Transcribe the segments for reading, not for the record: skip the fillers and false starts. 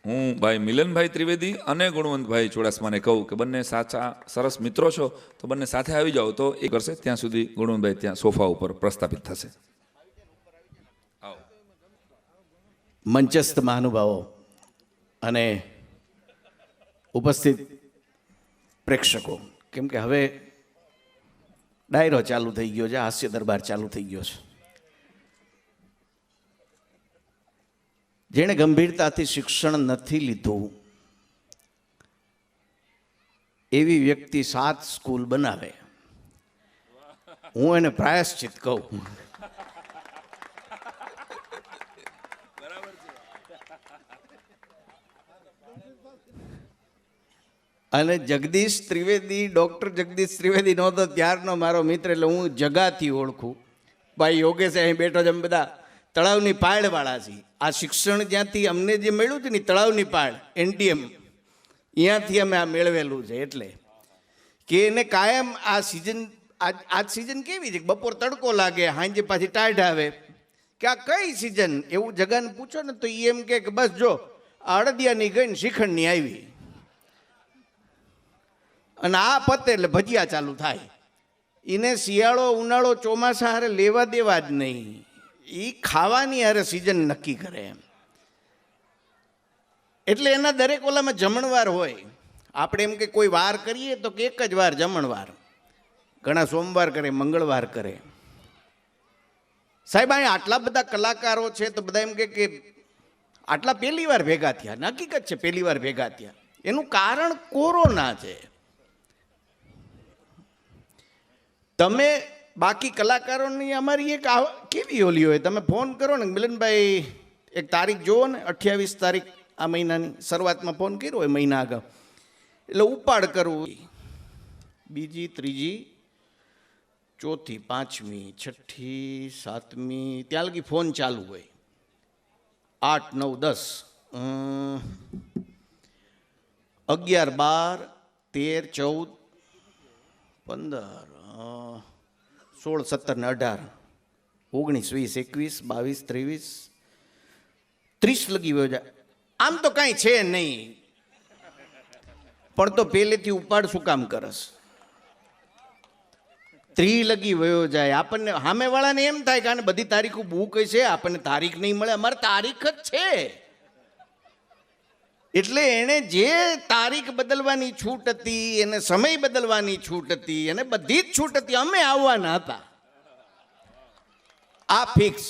હું ભાઈ મિલનભાઈ ત્રિવેદી અને ગુણવંતભાઈ ચુડાસમાને કહું કે બંને સાચા સરસ મિત્રો છો તો બંને સાથે આવી જાઓ તો એ કરશે. ત્યાં સુધી ગુણવંતભાઈ ત્યાં સોફા ઉપર પ્રસ્થાપિત થશે. મંચસ્થ મહાનુભાવો અને ઉપસ્થિત પ્રેક્ષકો, કેમ કે હવે ડાયરો ચાલુ થઈ ગયો છે, હાસ્ય દરબાર ચાલુ થઈ ગયો છે. જેણે ગંભીરતાથી શિક્ષણ નથી લીધું એવી વ્યક્તિ 7 સ્કૂલ બનાવે. હું એને પ્રાયશ્ચિત કહું. અને જગદીશ ત્રિવેદી, ડૉક્ટર જગદીશ ત્રિવેદી નહોતો ત્યારનો મારો મિત્ર, એટલે હું જગાથી ઓળખું. ભાઈ યોગેશ અહીં બેઠો છે, અમે બધા તળાવની પાળવાળા છીએ. આ શિક્ષણ જ્યાંથી અમને જે મળ્યું છે ને તળાવની પાળ NTM, અહીંયાથી અમે આ મેળવેલું છે. એટલે કે એને કાયમ આ સિઝન, આજ સિઝન કેવી છે, બપોર તડકો લાગે, સાંજે પાછી ટાઢ આવે, કે આ કઈ સિઝન એવું જગાને પૂછો ને તો એ એમ કે બસ જો અડદિયાની ગઈ ને શ્રીખંડની આવી, અને આ પતે એટલે ભજીયા ચાલુ થાય. એને શિયાળો ઉનાળો ચોમાસા હારે લેવા દેવા જ નહીં. એ ખાવાની હારે સિઝન નક્કી કરે એમ. એટલે એના દરેક ઓલામાં જમણવાર હોય. આપણે એમ કે કોઈ વાર કરીએ તો કે એક જ વાર જમણવાર, ઘણા સોમવાર કરે, મંગળવાર કરે. સાહેબ અહીં આટલા બધા કલાકારો છે તો બધા એમ કે આટલા પહેલી વાર ભેગા થયા. હકીકત છે પહેલી વાર ભેગા થયા. એનું કારણ કોરોના છે. તમે બાકી કલાકારોની અમારી એક કેવી ઓલી હોય, તમે ફોન કરો ને મિલનભાઈ એક તારીખ જુઓ ને, 28 તારીખ આ મહિનાની શરૂઆતમાં ફોન કર્યો હોય મહિના આગળ, એટલે ઉપાડ કરવું. બીજી, ત્રીજી, ચોથી, પાંચમી, છઠ્ઠી, સાતમી, ત્યાં લગી ફોન ચાલુ હોય. 8, 9, 10, 11, 12, 13, 14, 15, 16, 17 ને 18, 19, 20, 21, 22, 23, 30 લગી ગયો જાય. આમ તો કાંઈ છે નહીં, પણ તો પહેલેથી ઉપાડ શું કામ કરસ? 3 લગી વયો જાય. આપણને સામેવાળાને એમ થાય કે આને બધી તારીખો બુક છે, આપણને તારીખ નહીં મળે. અમારે તારીખ જ છે. એટલે એણે જે તારીખ બદલવાની છૂટ હતી, એને સમય બદલવાની છૂટ હતી, એને બધી જ છૂટ હતી. અમે આવવાના હતા, આ ફિક્સ.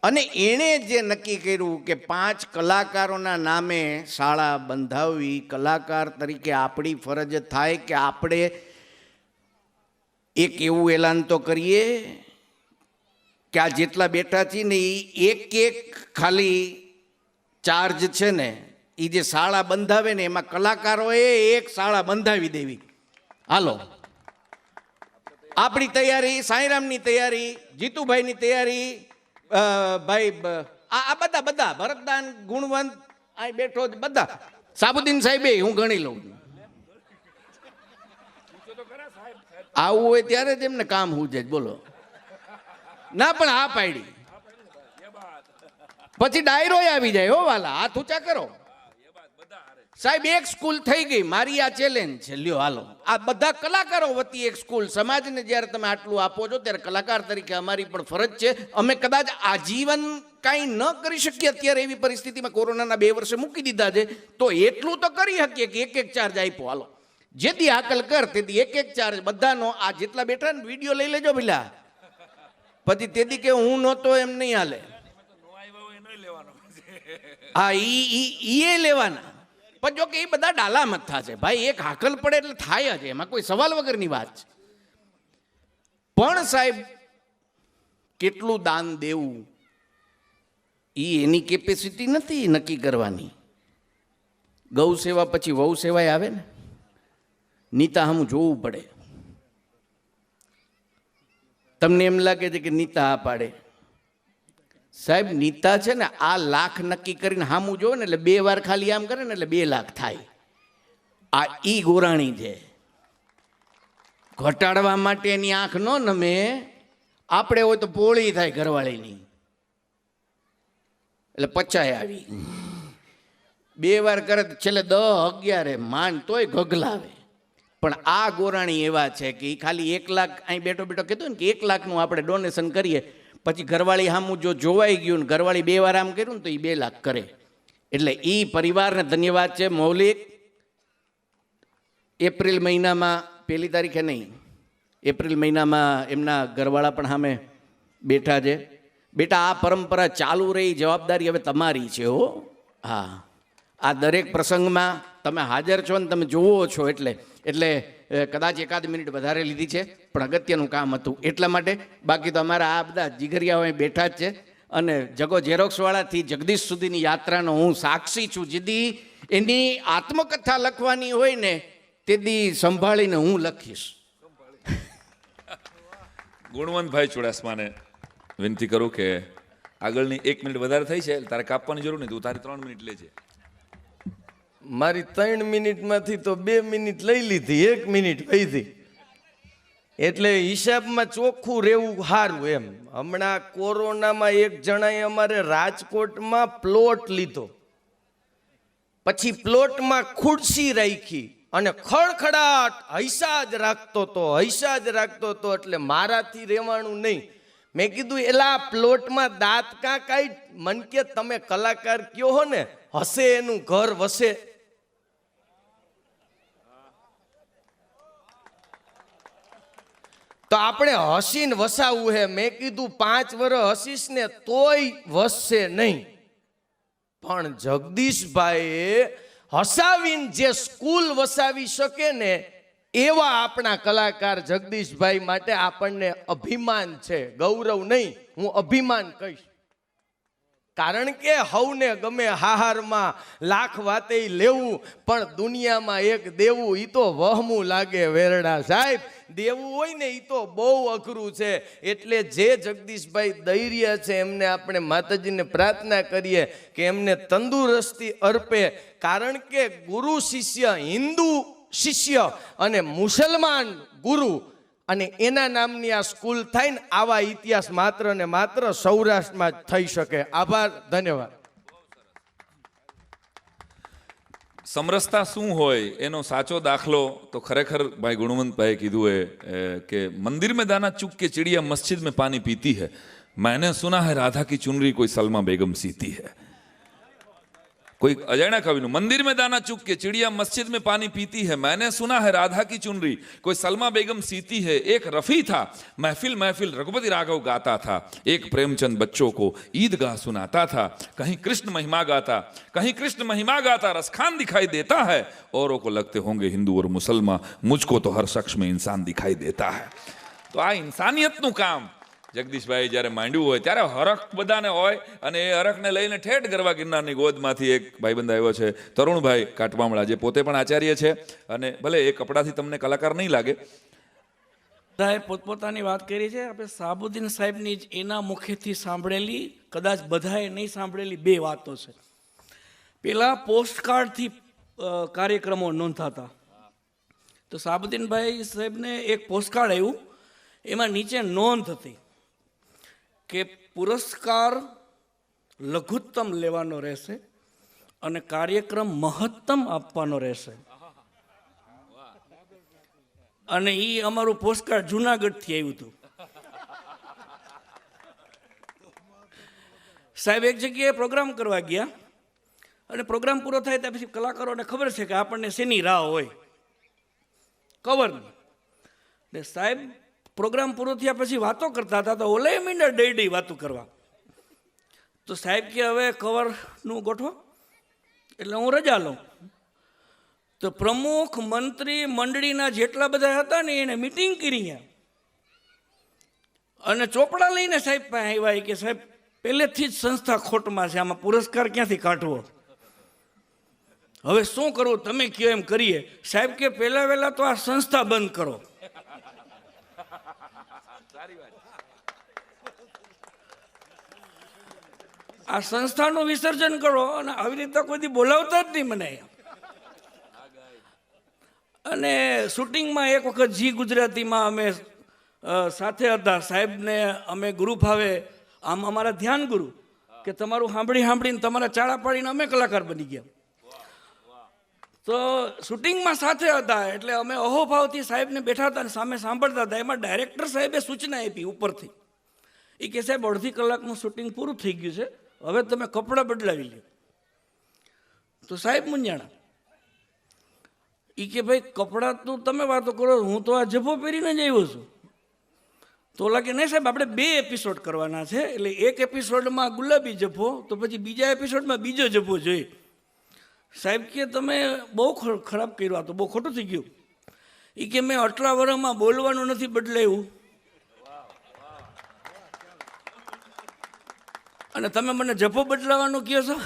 અને એણે જે નક્કી કર્યું કે 5 કલાકારોના નામે શાળા બંધાવવી, કલાકાર તરીકે આપણી ફરજ થાય કે આપણે એક એવું એલાન તો કરીએ કે આ જેટલા બેઠા છીએ ને એ એક ખાલી ચાર્જ છે ને, એ જે શાળા બંધાવે ને એમાં કલાકારોએ એક શાળા બંધાવી દેવી. હાલો, આપણી તૈયારી, સાંઈરામની તૈયારી, જીતુભાઈની તૈયારી, ભાઈ આ બધા ભરતદાન, ગુણવંત આ બેઠો બધા, સાબુદ્દીન સાહેબે હું ગણી લઉં. આવું હોય ત્યારે જ એમને કામ હું જ બોલો ના, પણ આ પાડી પછી ડાયરો આવી જાય. હો વાલા, હાથ ઊંચા કરો સાહેબ. એક સ્કૂલ થઈ ગઈ મારી, આ ચેલેન્જ છે. લ્યો હાલો, આ બધા કલાકારો વતી એક સ્કૂલ. સમાજને જ્યારે તમે આટલું આપો છો ત્યારે કલાકાર તરીકે અમારી પણ ફરજ છે. અમે કદાચ આજીવન કાંઈ ન કરી શકીએ અત્યારે એવી પરિસ્થિતિમાં, કોરોનાના 2 વર્ષે મૂકી દીધા છે, તો એટલું તો કરી શકીએ કે એક ચાર્જ આપ્યો. હાલો, જેથી હાકલ કર તેથી એક ચાર્જ બધાનો. આ જેટલા બેઠા ને વિડીયો લઈ લેજો પેલા, પછી તેથી કે હું નહોતો એમ નહીં હાલે. હા, ઈ લેવાના. પણ જો કે એ બધા ડાલા મથ્થા છે ભાઈ. એક હાકલ પડે એટલે થાય જ, એમાં કોઈ સવાલ વગરની વાત છે. પણ સાહેબ કેટલું દાન દેવું એ એની કેપેસિટી નથી નક્કી કરવાની. ગૌ સેવા પછી વહુ સેવાય આવે ને, નીતા હમ જોવું પડે. તમને એમ લાગે છે કે નીતા આ પાડે? સાહેબ નીતા છે ને, આ લાખ નક્કી કરીને હામું જોવે ને એટલે 2 વાર ખાલી આમ કરે ને એટલે 2 લાખ થાય. આ ઈ ગોરાણી છે. ઘટાડવા માટે એની આંખ ન નમે. આપણે હોય તો પોળી થાય ઘરવાળીની, એટલે પચાય આવી. 2 વાર કરે તો છેલ્લે 10, 11 માંડ તોય ગગલાવે. પણ આ ગોરાણી એવા છે કે ઈ ખાલી 1 લાખ અહીં બેઠો બેઠો કહેતો ને કે 1 લાખનું આપણે ડોનેશન કરીએ, પછી ઘરવાળી સામું જો જોવાઈ ગયું ને ઘરવાળી 2 વાર આમ કર્યું ને તો એ 2 લાખ કરે. એટલે એ પરિવારને ધન્યવાદ છે. મૌલિક એપ્રિલ મહિનામાં 1 તારીખે નહીં, એપ્રિલ મહિનામાં એમના ઘરવાળા પણ સામે બેઠા છે. બેટા આ પરંપરા ચાલુ રહી, જવાબદારી હવે તમારી છે હો. હા, આ દરેક પ્રસંગમાં તમે હાજર છો ને તમે જોવો છો એટલે કદાચ 1 મિનિટ વધારે લીધી છે, પણ અગત્યનું કામ હતું એટલા માટે. બાકી તો અમારા આ બધા જીગરિયાઓ અહીં બેઠા જ છે. અને જગો ઝેરોક્સવાળાથી જગદીશ સુધીની યાત્રાનો હું સાક્ષી છું. જેદી એની આત્મકથા લખવાની હોય ને તેદી સંભાળીને હું લખીશ. ગુણવંતભાઈ ચુડાસમાને વિનંતી કરું કે આગળની 1 મિનિટ વધારે થઈ છે, તારે કાપવાની જરૂર નહીં, તું તારી 3 મિનિટ લેજે. મારી 3 મિનિટમાંથી તો 2 મિનિટ લઈ લીધી, 1 મિનિટ વધી. એટલે હિસાબમાં ચોખ્ખું રહેવું સારું એમ. હમણાં કોરોનામાં એક જણાએ અમારે રાજકોટમાં પ્લોટ લીધો, પછી પ્લોટમાં ખુરશી રાખી અને ખડખડાટ હૈસા જ રાખતો હતો એટલે મારાથી રહેવાનું નહીં. મેં કીધું એલા પ્લોટમાં દાંત કાં કાંઈ, મન કે તમે કલાકાર કયો હો ને, હસે એનું ઘર વસે. તો આપણે હસીને વસાવવું હે. મેં કીધું 5 વર્ષ હસીશ ને તોય વસશે નહીં. પણ જગદીશભાઈએ હસાવીને જે સ્કૂલ વસાવી શકે ને એવા આપણા કલાકાર જગદીશભાઈ માટે આપણને અભિમાન છે, ગૌરવ નહીં, હું અભિમાન કહીશ. કારણ કે હવને ગમે હાહારમાં લાખ વાતે લેવું, પણ દુનિયામાં એક દેવું ઈ તો વહમું લાગે વેરડા સાહેબ. દેવું હોય ને ઈ તો બહુ અઘરું છે. એટલે જે જગદીશભાઈ ધૈર્ય છે એમને આપણે માતાજીને પ્રાર્થના કરીએ કે એમને તંદુરસ્તી અર્પે. કારણ કે ગુરુ શિષ્ય, હિન્દુ શિષ્ય અને મુસલમાન ગુરુ, અને એના નામની આ સ્કૂલ થાય ને આવા ઇતિહાસ માત્ર ને માત્ર સૌરાષ્ટ્રમાં જ થઈ શકે. આભાર, ધન્યવાદ. સમરસતા શું હોય એનો સાચો દાખલો તો ખરેખર ભાઈ ગુણવંતભાઈએ કીધું કે મંદિર में दाना चुग के चिड़िया मस्जिद में पानी पीती है, मैंने सुना है राधा की चुनरी कोई सलमा बेगम सीती है. कोई अजाण્યા કવિનું મંદિર में दाना चुग के चिड़िया मस्जिद में पानी पीती है, मैंने सुना है राधा की चुनरी कोई सलमा बेगम सीती है. एक रफ़ी था महफिल महफिल रघुपति राघव गाता था, एक प्रेमचंद बच्चों को ईदगाह सुनाता था. कहीं कृष्ण महिमा गाता रसखान दिखाई देता है, औरों को लगते होंगे हिंदू और मुसलमान, मुझको तो हर शख्स में इंसान दिखाई देता है. તો આ ઇન્સાનિયતનું કામ જગદીશભાઈ જ્યારે માંડ્યું હોય ત્યારે હરખ બધાને હોય, અને એ હરખને લઈને ઠેઠ ગરવા ગિરનારની ગોદમાંથી એક ભાઈબંધ આવ્યો છે, તરુણભાઈ કાટવામળા, જે પોતે પણ આચાર્ય છે. અને ભલે એ કપડાથી તમને કલાકાર નહીં લાગે. બધાએ પોતપોતાની વાત કરી છે. આપણે સાબુદ્દીન સાહેબની જ એના મુખેથી સાંભળેલી, કદાચ બધાએ નહીં સાંભળેલી 2 વાતો છે. પેલા પોસ્ટકાર્ડથી કાર્યક્રમો નોંધાતા. તો સાબુદ્દીનભાઈ સાહેબને એક પોસ્ટકાર્ડ આવ્યું, એમાં નીચે નોંધ હતી કે પુરસ્કાર લઘુત્તમ લેવાનો રહેશે અને કાર્યક્રમ મહત્તમ આપવાનો રહેશે. અને એ અમારું પોસ્ટકાર્ડ જુનાગઢથી આવ્યું હતું. સાહેબ એક જગ્યાએ પ્રોગ્રામ કરવા ગયા, અને પ્રોગ્રામ પૂરો થાય ત્યાં પછી કલાકારોને ખબર છે કે આપણને શેની રાહ હોય, કવરની. ને સાહેબ પ્રોગ્રામ પૂરો થયા પછી વાતો કરતા હતા, તો ઓલે મીંડા ડેડી વાતો કરવા. તો સાહેબ કે હવે કવરનું ગોઠવો, એટલે હું રજા લઉં. તો પ્રમુખ મંત્રી મંડળીના જેટલા બધા હતા ને એને મિટિંગ કરી, અને ચોપડા લઈને સાહેબ પાસે આવ્યા કે સાહેબ પહેલેથી જ સંસ્થા ખોટમાં છે, આમાં પુરસ્કાર ક્યાંથી કાઢવો, હવે શું કરવું, તમે કયો એમ કરીએ. સાહેબ કે પહેલા તો આ સંસ્થા બંધ કરો. આ સંસ્થાનું વિસર્જન કરો, અને આવી રીતે કોઈ દી બોલાવતા જ નહીં મને. અને શૂટિંગમાં એક વખત જી ગુજરાતીમાં અમે સાથે હતા. સાહેબને અમે ગુરુ ભાવે, આમ અમારા ધ્યાન ગુરુ, કે તમારું સાંભળીને તમારા ચાળા પાડીને અમે કલાકાર બની ગયા. તો શૂટિંગમાં સાથે હતા એટલે અમે અહોભાવથી સાહેબને બેઠા હતા અને સામે સાંભળતા હતા. એમાં ડાયરેક્ટર સાહેબે સૂચના આપી ઉપરથી. એ કે સાહેબ અડધી કલાકનું શૂટિંગ પૂરું થઈ ગયું છે, હવે તમે કપડાં બદલાવી લો. તો સાહેબ મૂંઝાણા. એ કે ભાઈ કપડાં તો તમે વાતો કરો, હું તો આ જભો પહેરીને જ આવ્યો છું. તો લાગે નહીં સાહેબ આપણે 2 એપિસોડ કરવાના છે, એટલે એક એપિસોડમાં ગુલાબી જભો, તો પછી બીજા એપિસોડમાં બીજો જભો જોઈએ. સાહેબ કે તમે બહુ ખરાબ કર્યું, આ તો બહુ ખોટું થઈ ગયું. એ કે મેં આટલા વર્ષમાં બોલવાનું નથી બદલાયું અને તમે મને જભો બદલાવાનું કહો છો.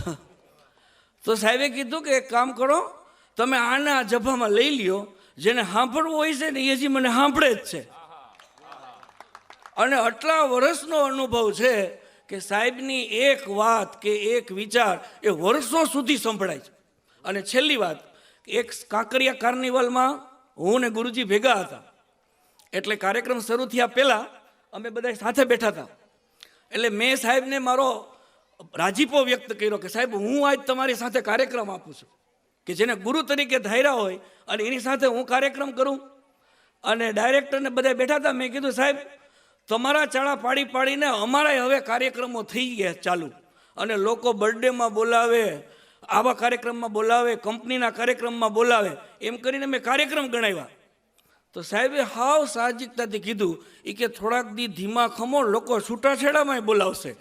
તો સાહેબે કીધું કે એક કામ કરો, તમે આને આ જભામાં લઈ લ્યો, જેને સાંભળવું હોય છે ને એ હજી મને સાંભળે જ છે. અને આટલા વર્ષનો અનુભવ છે કે સાહેબની એક વાત કે એક વિચાર એ વર્ષો સુધી સંભળાય છે. અને છેલ્લી વાત, એક કાંકરિયા કાર્નિવલમાં હું ને ગુરુજી ભેગા હતા, એટલે કાર્યક્રમ શરૂ થયા પહેલાં અમે બધા સાથે બેઠા હતા. એટલે મેં સાહેબને મારો રાજીપો વ્યક્ત કર્યો કે સાહેબ હું આજ તમારી સાથે કાર્યક્રમ આપું છું, કે જેને ગુરુ તરીકે ધાર્યા હોય અને એની સાથે હું કાર્યક્રમ કરું. અને ડાયરેક્ટરને બધા બેઠા હતા. મેં કીધું સાહેબ તમારા ચાળા પાડી પાડીને અમારાય હવે કાર્યક્રમો થઈ ગયા ચાલુ, અને લોકો બર્થડેમાં બોલાવે, આવા કાર્યક્રમમાં બોલાવે, કંપનીના કાર્યક્રમમાં બોલાવે, એમ કરીને મેં કાર્યક્રમ ગણાવ્યા. તો સાહેબે હાવ સાહજિકતાથી કીધું એ કે થોડાક દી ધીમા ખમો, લોકો છૂટાછેડામાં બોલાવશે.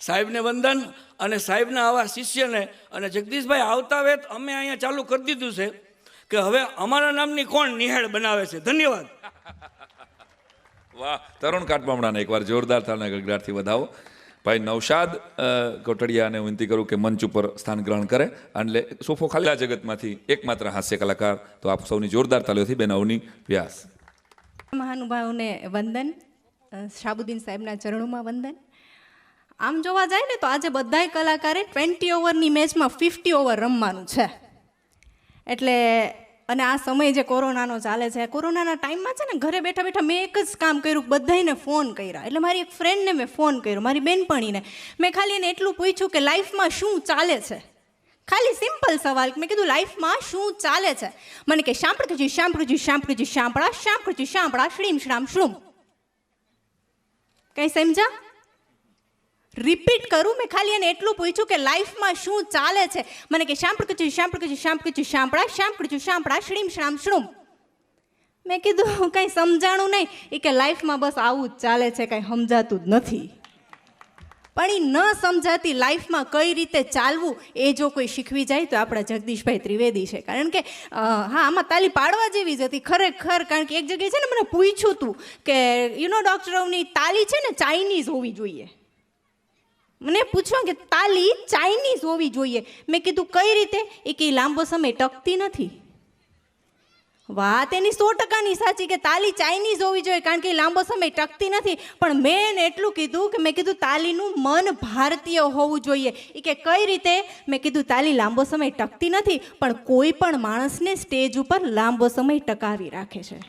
સાહેબને વંદન. અને સાહેબના આવા શિષ્યને અને જગદીશભાઈ આવતા વેત અમે અહીંયા ચાલુ કરી દીધું છે કે હવે અમારા નામની કોણ નિહાળ બનાવે છે. ધન્યવાદ. વાહ, તરુણ કાટમામડાને એકવાર જોરદાર તાળના ગગડાટથી વધાવો. ભાઈ નૌશાદ કોટડિયાને હું વિનંતી કરું કે મંચ ઉપર સ્થાન ગ્રહણ કરે. અને સોફો ખાલી આ જગતમાંથી એકમાત્ર હાસ્ય કલાકાર, તો આપ સૌની જોરદાર તાળીઓથી બેન અવની વ્યાસ. મહાનુભાવોને વંદન, શાહબુદ્દીન સાહેબના ચરણોમાં વંદન. આમ જોવા જાય ને તો આજે બધાય કલાકારે 20 ઓવરની મેચમાં 50 ઓવર રમવાનું છે. એટલે અને આ સમય જે કોરોનાનો ચાલે છે, કોરોનાના ટાઈમમાં છે ને ઘરે બેઠા બેઠા મેં એક જ કામ કર્યું, બધાને ફોન કર્યા. એટલે મારી એક ફ્રેન્ડને મેં ફોન કર્યો, મારી બેનપણીને. મેં ખાલી એને એટલું પૂછ્યું કે લાઈફમાં શું ચાલે છે. ખાલી સિમ્પલ સવાલ. મેં કીધું લાઈફમાં શું ચાલે છે. મને કે શાંપળજી શાંપળજી શાંપળજી શાંપળા શાંપળજી શાંપળા શ્રીમ શ્રામ શ્રુમ. કઈ સમજા? રિપીટ કરું. મેં ખાલી એને એટલું પૂછ્યું કે લાઈફમાં શું ચાલે છે. મને કે શાંપળજી શાંપળજી શાંપળજી શાંપળા શાંપળજી શાંપળા શ્રીમ શ્રામ શ્રુમ. મેં કીધું કંઈ સમજાણું નહીં. એ કે લાઈફમાં બસ આવું જ ચાલે છે, કંઈ સમજાતું જ નથી. પણ એ ન સમજાતી લાઈફમાં કઈ રીતે ચાલવું એ જો કોઈ શીખવી જાય તો આપણા જગદીશભાઈ ત્રિવેદી છે. કારણ કે હા, આમાં તાલી પાડવા જેવી જ હતી ખરેખર. કારણ કે એક જગ્યાએ છે ને મને પૂછ્યું હતું કે ડૉક્ટર અવની તાલી છે ને ચાઇનીઝ હોવી જોઈએ. મને પૂછવા કે તાલી ચાઇનીઝ હોવી જોઈએ. મેં કીધું કઈ રીતે? એ કે લાંબો સમય ટકતી નથી. વાત એની 100%ની સાચી કે તાલી ચાઇનીઝ હોવી જોઈએ કારણ કે લાંબો સમય ટકતી નથી. પણ મેં એને એટલું કીધું કે મેં કીધું તાલીનું મન ભારતીય હોવું જોઈએ. એ કે કઈ રીતે? મેં કીધું તાલી લાંબો સમય ટકતી નથી પણ કોઈ પણ માણસને સ્ટેજ ઉપર લાંબો સમય ટકાવી રાખે છે.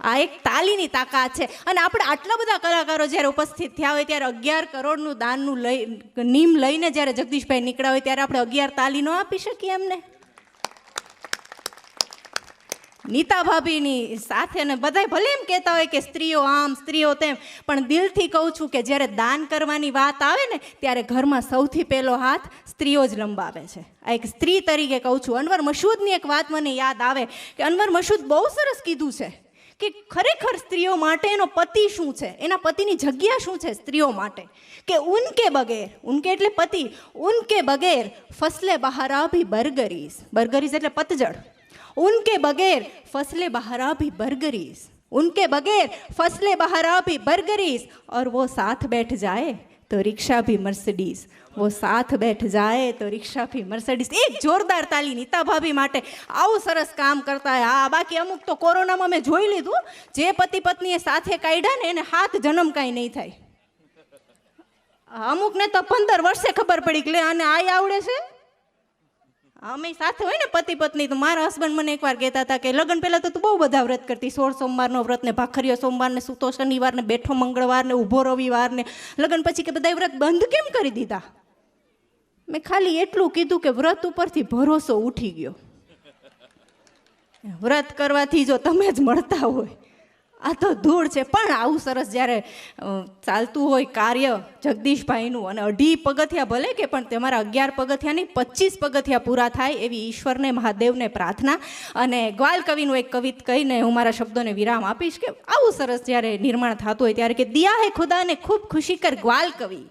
આ એક તાલીની તાકાત છે. અને આપણે આટલા બધા કલાકારો જ્યારે ઉપસ્થિત થયા હોય ત્યારે 11 કરોડનું દાનનું નીમ લઈને જ્યારે જગદીશભાઈ નીકળ્યા હોય ત્યારે આપણે 11 તાલી ન આપી શકીએ એમને? નીતા ભાભીની સાથે ને બધાય ભલે એમ કહેતા હોય કે સ્ત્રીઓ આમ સ્ત્રીઓ તેમ, પણ દિલથી કહું છું કે જ્યારે દાન કરવાની વાત આવે ને ત્યારે ઘરમાં સૌથી પહેલો હાથ સ્ત્રીઓ જ લંબાવે છે. આ એક સ્ત્રી તરીકે કહું છું. અનવર મસૂદની એક વાત મને યાદ આવે કે અનવર મસૂદ બહુ સરસ કીધું છે કે ખરેખર સ્ત્રીઓ માટે એનો પતિ શું છે, એના પતિની જગ્યા શું છે સ્ત્રીઓ માટે. કે ઉનકે બગેર, ઉનકે એટલે પતિ, ઉનકે બગેર ફસલે બહારા ભી બરગરીઝ, બરગરીઝ એટલે પતઝડ. उनके बगैर फसले बहरा भी बरगरीज, उनके बगैर फसले बहरा भी बरगरीज, और वो साथ बैठ जाए तो रिक्शा भी मर्सिडीज, वो साथ बैठ जाए तो रिक्शा भी मर्सिडीज. एक जोरदार ताली નીતા ભાભી માટે. આવું સરસ કામ કરતા હોય. હા, બાકી અમુક તો કોરોનામાં મેં જોઈ લીધું જે પતિ પત્નીએ સાથે કાઢ્યા ને એને 7 જન્મ કાંઈ નહીં થાય. અમુકને તો 15 વર્ષે ખબર પડી કે આને આય આવડે છે. અમે સાથે હોય ને પતિ પત્ની, તો મારા હસબન્ડ મને એકવાર કહેતા હતા કે લગ્ન પહેલાં તો તું બહુ બધા વ્રત કરતી, 16 સોમવારનો વ્રત ને ભાખરીયો સોમવાર ને સૂતો શનિવાર ને બેઠો મંગળવાર ને ઊભો રવિવાર ને, લગ્ન પછી કે બધા વ્રત બંધ કેમ કરી દીધા? મેં ખાલી એટલું કીધું કે વ્રત ઉપરથી ભરોસો ઉઠી ગયો. વ્રત કરવાથી જો તમે જ મળતા હોય, આ તો ધૂળ છે. પણ આવું સરસ જ્યારે ચાલતું હોય કાર્ય જગદીશભાઈનું, અને 2.5 પગથિયા ભલે કે પણ તમારા 11 પગથિયાની 25 પગથિયા પૂરા થાય એવી ઈશ્વરને મહાદેવને પ્રાર્થના. અને ગ્વાલ કવિનું એક કવિત કહીને હું મારા શબ્દોને વિરામ આપીશ કે આવું સરસ જ્યારે નિર્માણ થતું હોય ત્યારે કે દિયા હે ખુદાને ખૂબ ખુશી કર ગ્વાલ કવિ,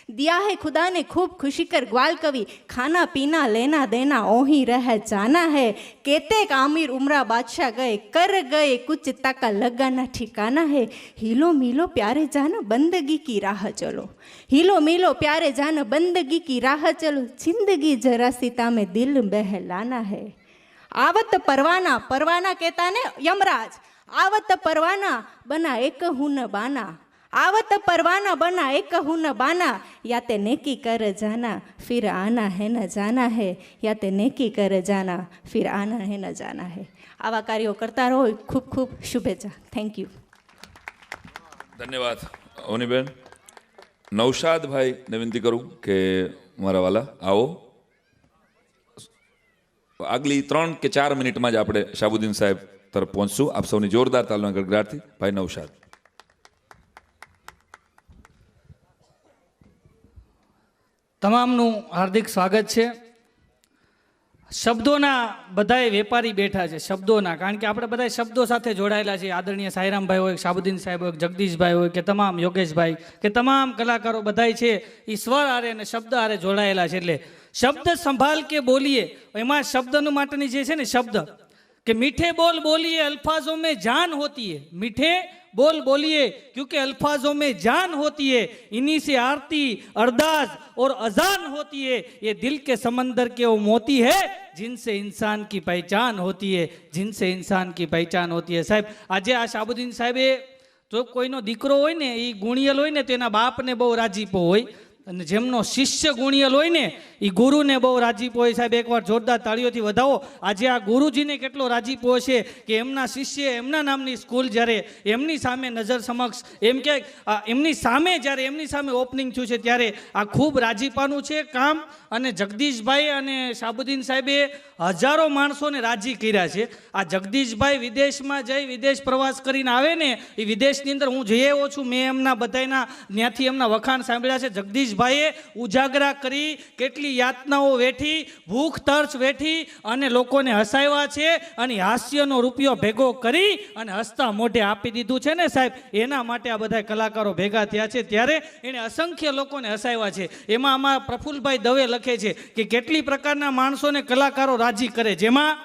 दिया है खुदा ने खूब खुशी कर ग्वाल कवि, खाना पीना लेना देना ओही रह जाना है, कहते आमिर उमरा बादशाह गए कर गए कुछ तक लगाना ठिकाना है, हिलो मिलो प्यारे जाना बंदगी की राह चलो, हिलो मिलो प्यारे जाना बंदगी की राह चलो, जिंदगी जरा सीता में दिल बहलाना है. आवत परवाना, परवाना कहता ने यमराज, आवत परवाना बना एक हुन बाना, आवत परवाना बना एक हुन बाना, या ते नेकी कर जाना फिर आना है न जाना है, या ते नेकी कर जाना फिर आना है न जाना है. આવા કાર્યો કરતા રહો. ખૂબ ખૂબ શુભેચ્છા. Thank you. ધન્યવાદ ઓનીબેન. નૌશાદભાઈ ને વિનંતી કરું કે મારા વાલા આવો. આગલી 3 કે 4 મિનિટમાં જ આપણે શાહબુદ્દીન સાહેબ તરફ પહોંચશું. આપ સૌની જોરદાર તાલીઓના ગડગડાટથી. ભાઈ નૌશાદ. તમામનું હાર્દિક સ્વાગત છે. શબ્દોના બધાય વેપારી બેઠા છે, શબ્દોના, કારણ કે આપણે બધા શબ્દો સાથે જોડાયેલા છીએ. આદરણીય સાઈરામભાઈ હોય, શાહબુદ્દીન સાહેબ હોય, જગદીશભાઈ હોય, કે તમામ યોગેશભાઈ, કે તમામ કલાકારો બધાય છે એ સ્વર આરે અને શબ્દ આરે જોડાયેલા છે. એટલે શબ્દ સંભાળ કે બોલીએ, એમાં શબ્દનું માટેની જે છે ને શબ્દ, कि मीठे बोल बोलिए अल्फाजों में जान होती है, मीठे बोल बोलिए क्योंकि अल्फाजों में जान होती है, इन्हीं से आरती अरदास और अजान होती है, ये दिल के समंदर के वो मोती है जिनसे इंसान की पहचान होती है, जिनसे इंसान की पहचान होती है. साहेब આજે આ શાહબુદ્દીન સાહેબે જો કોઈનો દીકરો હોય ને એ ગુણિયલ હોય ને તો એના બાપને બહુ રાજીપો હોય, અને જેમનો શિષ્ય ગુણિયલ હોય ને એ ગુરુને બહુ રાજીપો હોય. સાહેબ એકવાર જોરદાર તાળીઓથી વધાવો. આજે આ ગુરુજીને કેટલો રાજીપો છે કે એમના શિષ્ય એમના નામની સ્કૂલ જ્યારે એમની સામે નજર સમક્ષ એમ કે એમની સામે જ્યારે એમની સામે ઓપનિંગ થયું છે ત્યારે આ ખૂબ રાજીપાનું છે કામ. અને જગદીશભાઈ અને શાહબુદ્દીન સાહેબે હજારો માણસોને રાજી કર્યા છે. આ જગદીશભાઈ વિદેશમાં જઈ વિદેશ પ્રવાસ કરીને આવે ને એ વિદેશની અંદર હું જઈ આવ્યો છું, મેં એમના બધાના ત્યાંથી એમના વખાણ સાંભળ્યા છે. જગદીશભાઈએ ઉજાગરા કરી, કેટલી યાતનાઓ વેઠી, ભૂખ તરસ વેઠી અને લોકોને હસાવ્યા છે, અને હાસ્યનો રૂપિયો ભેગો કરી અને હસતા મોઢે આપી દીધું છે ને સાહેબ. એના માટે આ બધા કલાકારો ભેગા થયા છે, ત્યારે એણે અસંખ્ય લોકોને હસાવ્યા છે. એમાં અમારા પ્રફુલભાઈ દવે લખે છે કે કેટલી પ્રકારના માણસોને કલાકારો રાજી કરે, જેમાં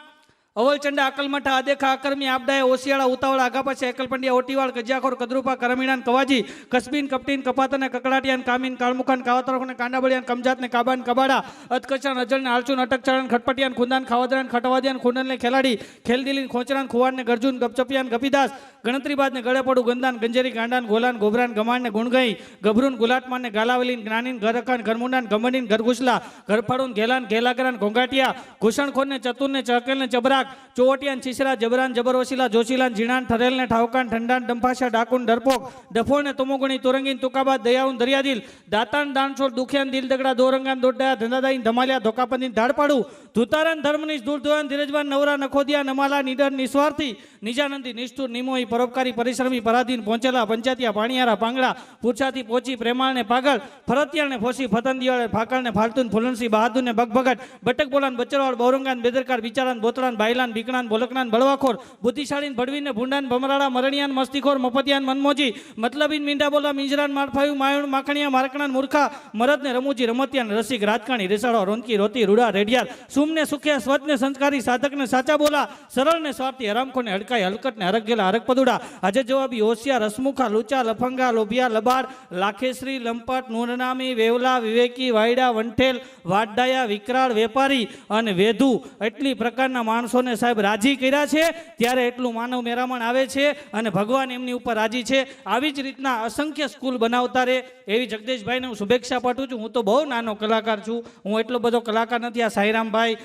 અવલચંડા અકલમઠા અદેખા અકર્મી આપડાએ ઓશિયાળા ઉતાવળા આગાપાછા એકલપંડિયા ઓટીવાળ કજિયાખોર કદરૂપા કરમીણાન કવાજી કસબીન કપટીન કપાતને કકડાટિયાન કામીન કાળમુખાન કાવતરખને કાંડાબળિયાન કમજાતને કાબાન કબાડા અતકચાન અજળને આળચુન અટકચાળન ખટપટિયાન ખુંદાન ખાવદરાન ખટવાદિયાન ખુંડનને ખેલાડી ખેલદિલીન ખોચરાન ખુવાનને ગરજુન ગપચપિયાન ગપીદાસ ગણતરીબાદને ગળેપડું ગંદાન ગંજેરી ગાંડાન ગોલાન ગોબરાન ગમાણને ગુણગઈ ગભરૂન ગુલાટમાનને ગાલાવલીન જ્ઞાનીન ગરખાન ગરમુંડાન ગમડીન ગરઘુસલા ગરફાડુન ગેલાન ગેલાગરાન ઘોંઘાટિયા ઘૂષણખોરને ચતુરને ચહકેલને ચબરાક ચોવટિયાન છીસરા જબરાન જબરવશીલા જોશીલાન ઝીણાન ઠરેલને ઠાવકાન ઠંડાન ડંફાશા ડાકુન ડરપોક ડફોળને તમોગણી તુરંગીન તુકાબાદ દયાઉન દરિયાદિલ દાતાન દાનછોડ દુખિયાન દિલ દગડા દોરંગાન દોડડાયા ધંધાદાઈન ધમાલિયા ધોકાપંદીન ધાડપાડું ધુતારાન ધર્મનીશ દૂરધોવાન ધીરજવાન નવરા નખોદિયા નમાલા નિડર નિસ્વાર્થી નિજાનંદી નિષ્ઠુર નિમોઈ પરોપકારી પરિશ્રમી પરાધીન પહોંચેલા પંચાયતિયા પાણીયારા પાંગડા પૂછાથી પોચી પ્રેમાળને પાગળ ફરતિયાળને ફોસી ફતન દિવાળે ફાકળને ફાલતુન ફુલનસી બહાદુરને બગભગટ બટક બોલાન બચરવાળ બૌરંગાન બેદરકાર વિચારાન બોતળાન બાયલાન બીકણાન બોલકનાન બળવાખોર બુદ્ધિશાળીન ભડવીને ભૂંડાન ભમરાળા મરણિયાન મસ્તીખોર મફતિયાન મનમોજી મતલબીન મીંડા બોલા મિંજરાન માળફાયું માયણ માખણિયા મારકણાન મૂર્ખા મરદને રમૂજી રમતિયાન રસિક રાજકાણી રેસાડો રોનકી રોતી રૂડા રેડિયાર સુમને સુખ્યા સ્વજને સંસ્કારી સાધકને સાચા બોલા સરળને સ્વાર્થી હરામખોરને હડકાઈ હલકટને હરક ગેલા હરક પદુડા આજે જવાબી હોશિયાર હસમુખા લુચા લફંગા લોભિયા લબાડ લાખેશ્રી લંપટ નૂરનામી વેવલા વિવેકી વાયડા વંઠેલ વાડડાયા વિકરાળ વેપારી અને વેધુ એટલી પ્રકારના માણસો માણસોને સાહેબ રાજી કર્યા છે ત્યારે એટલું માનવ મેરામણ આવે છે અને ભગવાન એમની ઉપર રાજી છે. આવી જ રીતના અસંખ્ય સ્કૂલ બનાવતા રહે એવી જગદીશભાઈને હું શુભેચ્છા પાઠવું છું. હું તો બહુ નાનો કલાકાર છું, હું એટલો બધો કલાકાર નથી. આ સાઈરામભાઈ,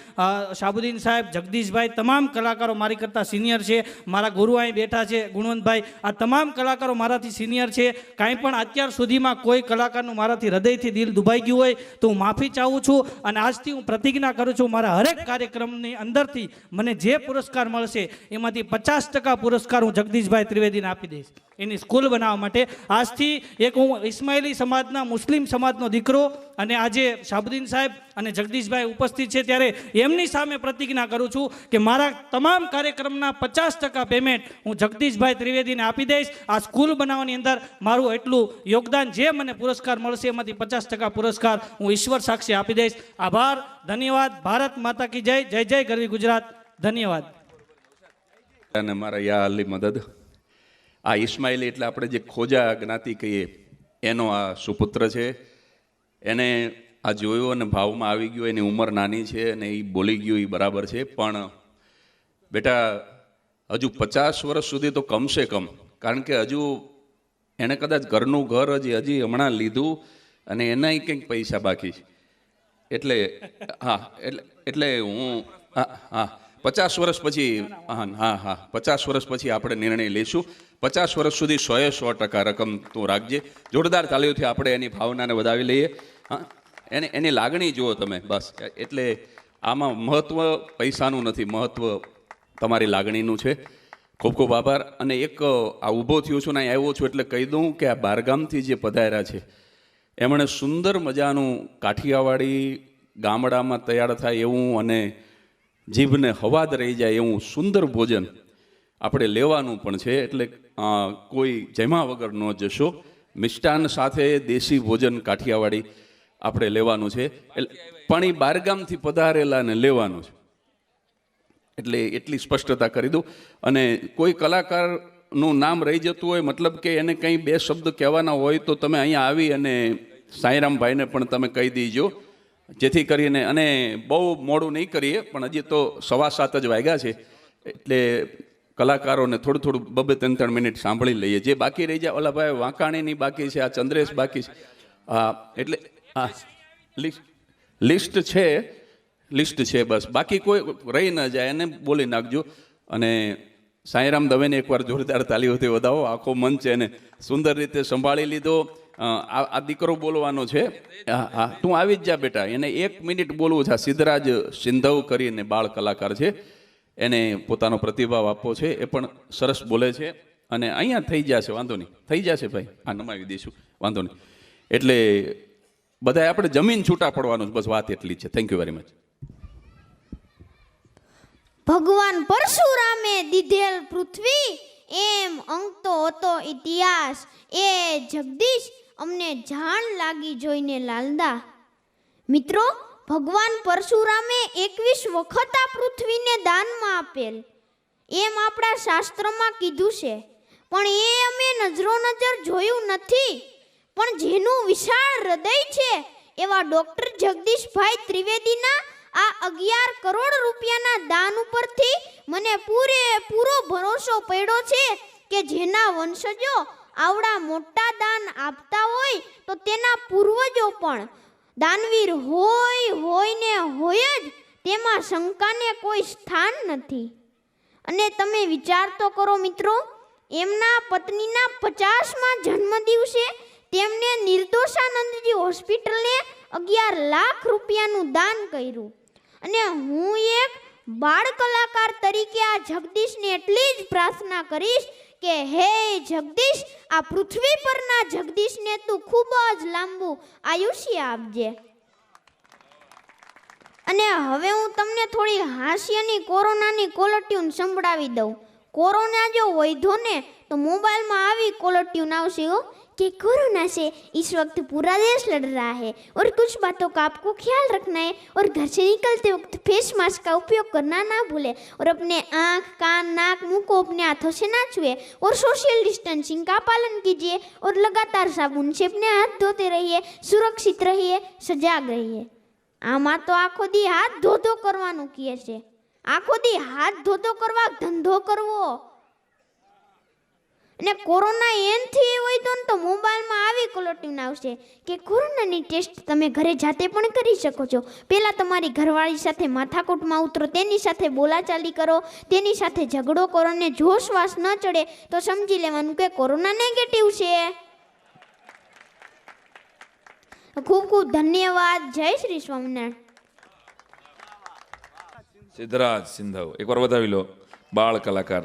શાબુદ્દીન સાહેબ, જગદીશભાઈ, તમામ કલાકારો મારી કરતાં સિનિયર છે. મારા ગુરુ અહીં બેઠા છે ગુણવંતભાઈ, આ તમામ કલાકારો મારાથી સિનિયર છે. કાંઈ પણ અત્યાર સુધીમાં કોઈ કલાકારનું મારાથી હૃદયથી દિલ દુભાઈ ગયું હોય તો હું માફી ચાહું છું. અને આજથી હું પ્રતિજ્ઞા કરું છું, મારા હરેક કાર્યક્રમની અંદરથી મને જે પુરસ્કાર મળશે એમાંથી 50% પુરસ્કાર હું જગદીશભાઈ ત્રિવેદીને આપી દઈશ એની સ્કૂલ બનાવવા માટે. આજથી એક હું ઇસ્માઇલી સમાજના, મુસ્લિમ સમાજનો દીકરો, અને આજે શાબુદ્દીન સાહેબ અને જગદીશભાઈ ઉપસ્થિત છે ત્યારે એમની સામે પ્રતિજ્ઞા કરું છું કે મારા તમામ કાર્યક્રમના 50% પેમેન્ટ હું જગદીશભાઈ ત્રિવેદીને આપી દઈશ. આ સ્કૂલ બનાવવાની અંદર મારું એટલું યોગદાન, જે મને પુરસ્કાર મળશે એમાંથી 50% પુરસ્કાર હું ઈશ્વર સાક્ષી આપી દઈશ. આભાર, ધન્યવાદ. ભારત માતા કી જય. જય જય ગરવી ગુજરાત. ધન્યવાદ. અને મારા યા અલી મદદ. આ ઇસ્માઇલી એટલે આપણે જે ખોજા જ્ઞાતિ કહીએ એનો આ સુપુત્ર છે. એને આ જોયો અને ભાવમાં આવી ગયો. એની ઉંમર નાની છે અને એ બોલી ગયું, એ બરાબર છે. પણ બેટા હજુ 50 વર્ષ સુધી તો કમસે કમ, કારણ કે હજુ એણે કદાચ ઘરનું ઘર હજી હમણાં લીધું અને એનાય કંઈક પૈસા બાકી છે. એટલે હા, એટલે હું હા 50 વર્ષ પછી, હા 50 વર્ષ પછી આપણે નિર્ણય લઈશું. 50 વર્ષ સુધી 100% રકમ તું રાખજે. જોરદાર તાળીઓથી આપણે એની ભાવનાને વધાવી લઈએ. હા, એની લાગણી જુઓ તમે, બસ. એટલે આમાં મહત્ત્વ પૈસાનું નથી, મહત્ત્વ તમારી લાગણીનું છે. ખૂબ ખૂબ આભાર. અને એક આ ઊભો થયો છું ને આવ્યો છું એટલે કહી દઉં કે આ બહારગામથી જે પધાર્યા છે એમણે સુંદર મજાનું કાઠિયાવાડી ગામડામાં તૈયાર થાય એવું અને જીભને હવાદ રહી જાય એવું સુંદર ભોજન આપણે લેવાનું પણ છે. એટલે કોઈ જમ્યા વગર ન જશો. મિષ્ટાન સાથે દેશી ભોજન કાઠિયાવાડી આપણે લેવાનું છે. પણ એ બહારગામથી પધારેલાને લેવાનું છે. એટલે એટલી સ્પષ્ટતા કરી દઉં. અને કોઈ કલાકારનું નામ રહી જતું હોય, મતલબ કે એને કંઈ 2 શબ્દ કહેવાના હોય તો તમે અહીંયા આવી અને સાંઈરામભાઈને પણ તમે કહી દીજો, જેથી કરીને. અને બહુ મોડું નહીં કરીએ, પણ હજી તો 7:15 જ વાગ્યા છે. એટલે કલાકારોને થોડું 2-3 મિનિટ સાંભળી લઈએ. જે બાકી રહી જાય, ઓલા ભાઈ વાંકાણીની બાકી છે, આ ચંદ્રેશ બાકી છે. હા, એટલે હા લિસ્ટ છે બસ. બાકી કોઈ રહી ન જાય એને બોલી નાખજો. અને સાંઈરામ દવેને એકવાર જોરદાર તાળીઓથી વધાવો. આખો મંચ એને સુંદર રીતે સંભાળી લીધો. આ દીકરો બોલવાનો છે. હા, તું આવી જ જા બેટા. એને 1 મિનિટ બોલવું છે. સિદ્ધરાજ સિંધવ કરીને બાળ કલાકાર છે, એને પોતાનો પ્રતિભાવ આપવો છે. એ પણ સરસ બોલે છે. અને અહીંયા થઈ જશે, વાંધો નહીં, થઈ જશે ભાઈ. આ નમાવી દઈશું, વાંધો નહીં. એટલે બધાએ આપણે જમીન છૂટા પડવાનું, બસ વાત એટલી છે. Thank you very much. ભગવાન પરશુરામે દીધેલ પૃથ્વી, એમ અંકતો હતો ઇતિહાસ. એ જગદીશ અમને જાણ લાગી જોઈને લાલદા. મિત્રો, ભગવાન પરશુરામે 21 વખત આ પૃથ્વીને દાનમાં આપેલ એમ આપણા શાસ્ત્રમાં કીધું છે. પણ એ અમે નજરો નજર જોયું નથી. પણ જેનું વિશાળ હૃદય છે એવા ડોક્ટર જગદીશભાઈ ત્રિવેદીના આ 11 કરોડ રૂપિયાના દાન ઉપરથી મને પૂરો ભરોસો પડ્યો છે કે જેના વંશજો આવડા મોટા દાન આપતા હોય તો તેના પૂર્વજો પણ દાનવીર હોય ને હોય જ. તેમાં શંકાને કોઈ સ્થાન નથી. અને તમે વિચાર તો કરો મિત્રો, એમના પત્નીના 50મા જન્મદિવસે તેમને નિર્દોષાનંદજી હોસ્પિટલને 11 લાખ રૂપિયાનું દાન કર્યું. અને હું એક બાળ કલાકાર તરીકે આ જગદીશને એટલી જ પ્રાર્થના કરીશ કે હે જગદીશ, આ પૃથ્વી પરના જગદીશને તું ખૂબ જ લાંબુ આયુષ્ય આપજે. અને હવે હું તમને થોડી હાસ્યની કોરોનાની કોલર ટ્યુન સંભળાવી દઉં. कोरोना जो वैधो ने तो मोबाइल में आवी कॉलर ट्यून आवशे हो कि कोरोना से इस वक्त पूरा देश लड़ रहा है और कुछ बातों का आपको ख्याल रखना है और घर से निकलते वक्त फेस मास्क का उपयोग करना ना भूले और अपने आँख, कान, नाक, मुंह को अपने हाथों से ना छुए और सोशल डिस्टेंसिंग का पालन कीजिए और लगातार साबुन से अपने हाथ धोते रहिए, सुरक्षित रहिए, सजाग रहिए. आमा तो आखो दी हाथ धो धो करवानुं कहे छे આખો દી હાથ ધોતો કરવા ધંધો કરવો. અને કોરોના એનથી હોય તો મોબાઈલમાં આવી કોલટીન આવશે કે કોરોનાની ટેસ્ટ તમે ઘરે જાતે પણ કરી શકો છો. પહેલાં તમારી ઘરવાળી સાથે માથાકૂટમાં ઉતરો, તેની સાથે બોલાચાલી કરો, તેની સાથે ઝઘડો કરો, ને જો શ્વાસ ન ચડે તો સમજી લેવાનું કે કોરોના નેગેટિવ છે. ખૂબ ખૂબ ધન્યવાદ. જય શ્રી સ્વામિનારાયણ. સિદ્ધરાજ સિંધવ એકવાર બતાવી લો. બાળ કલાકાર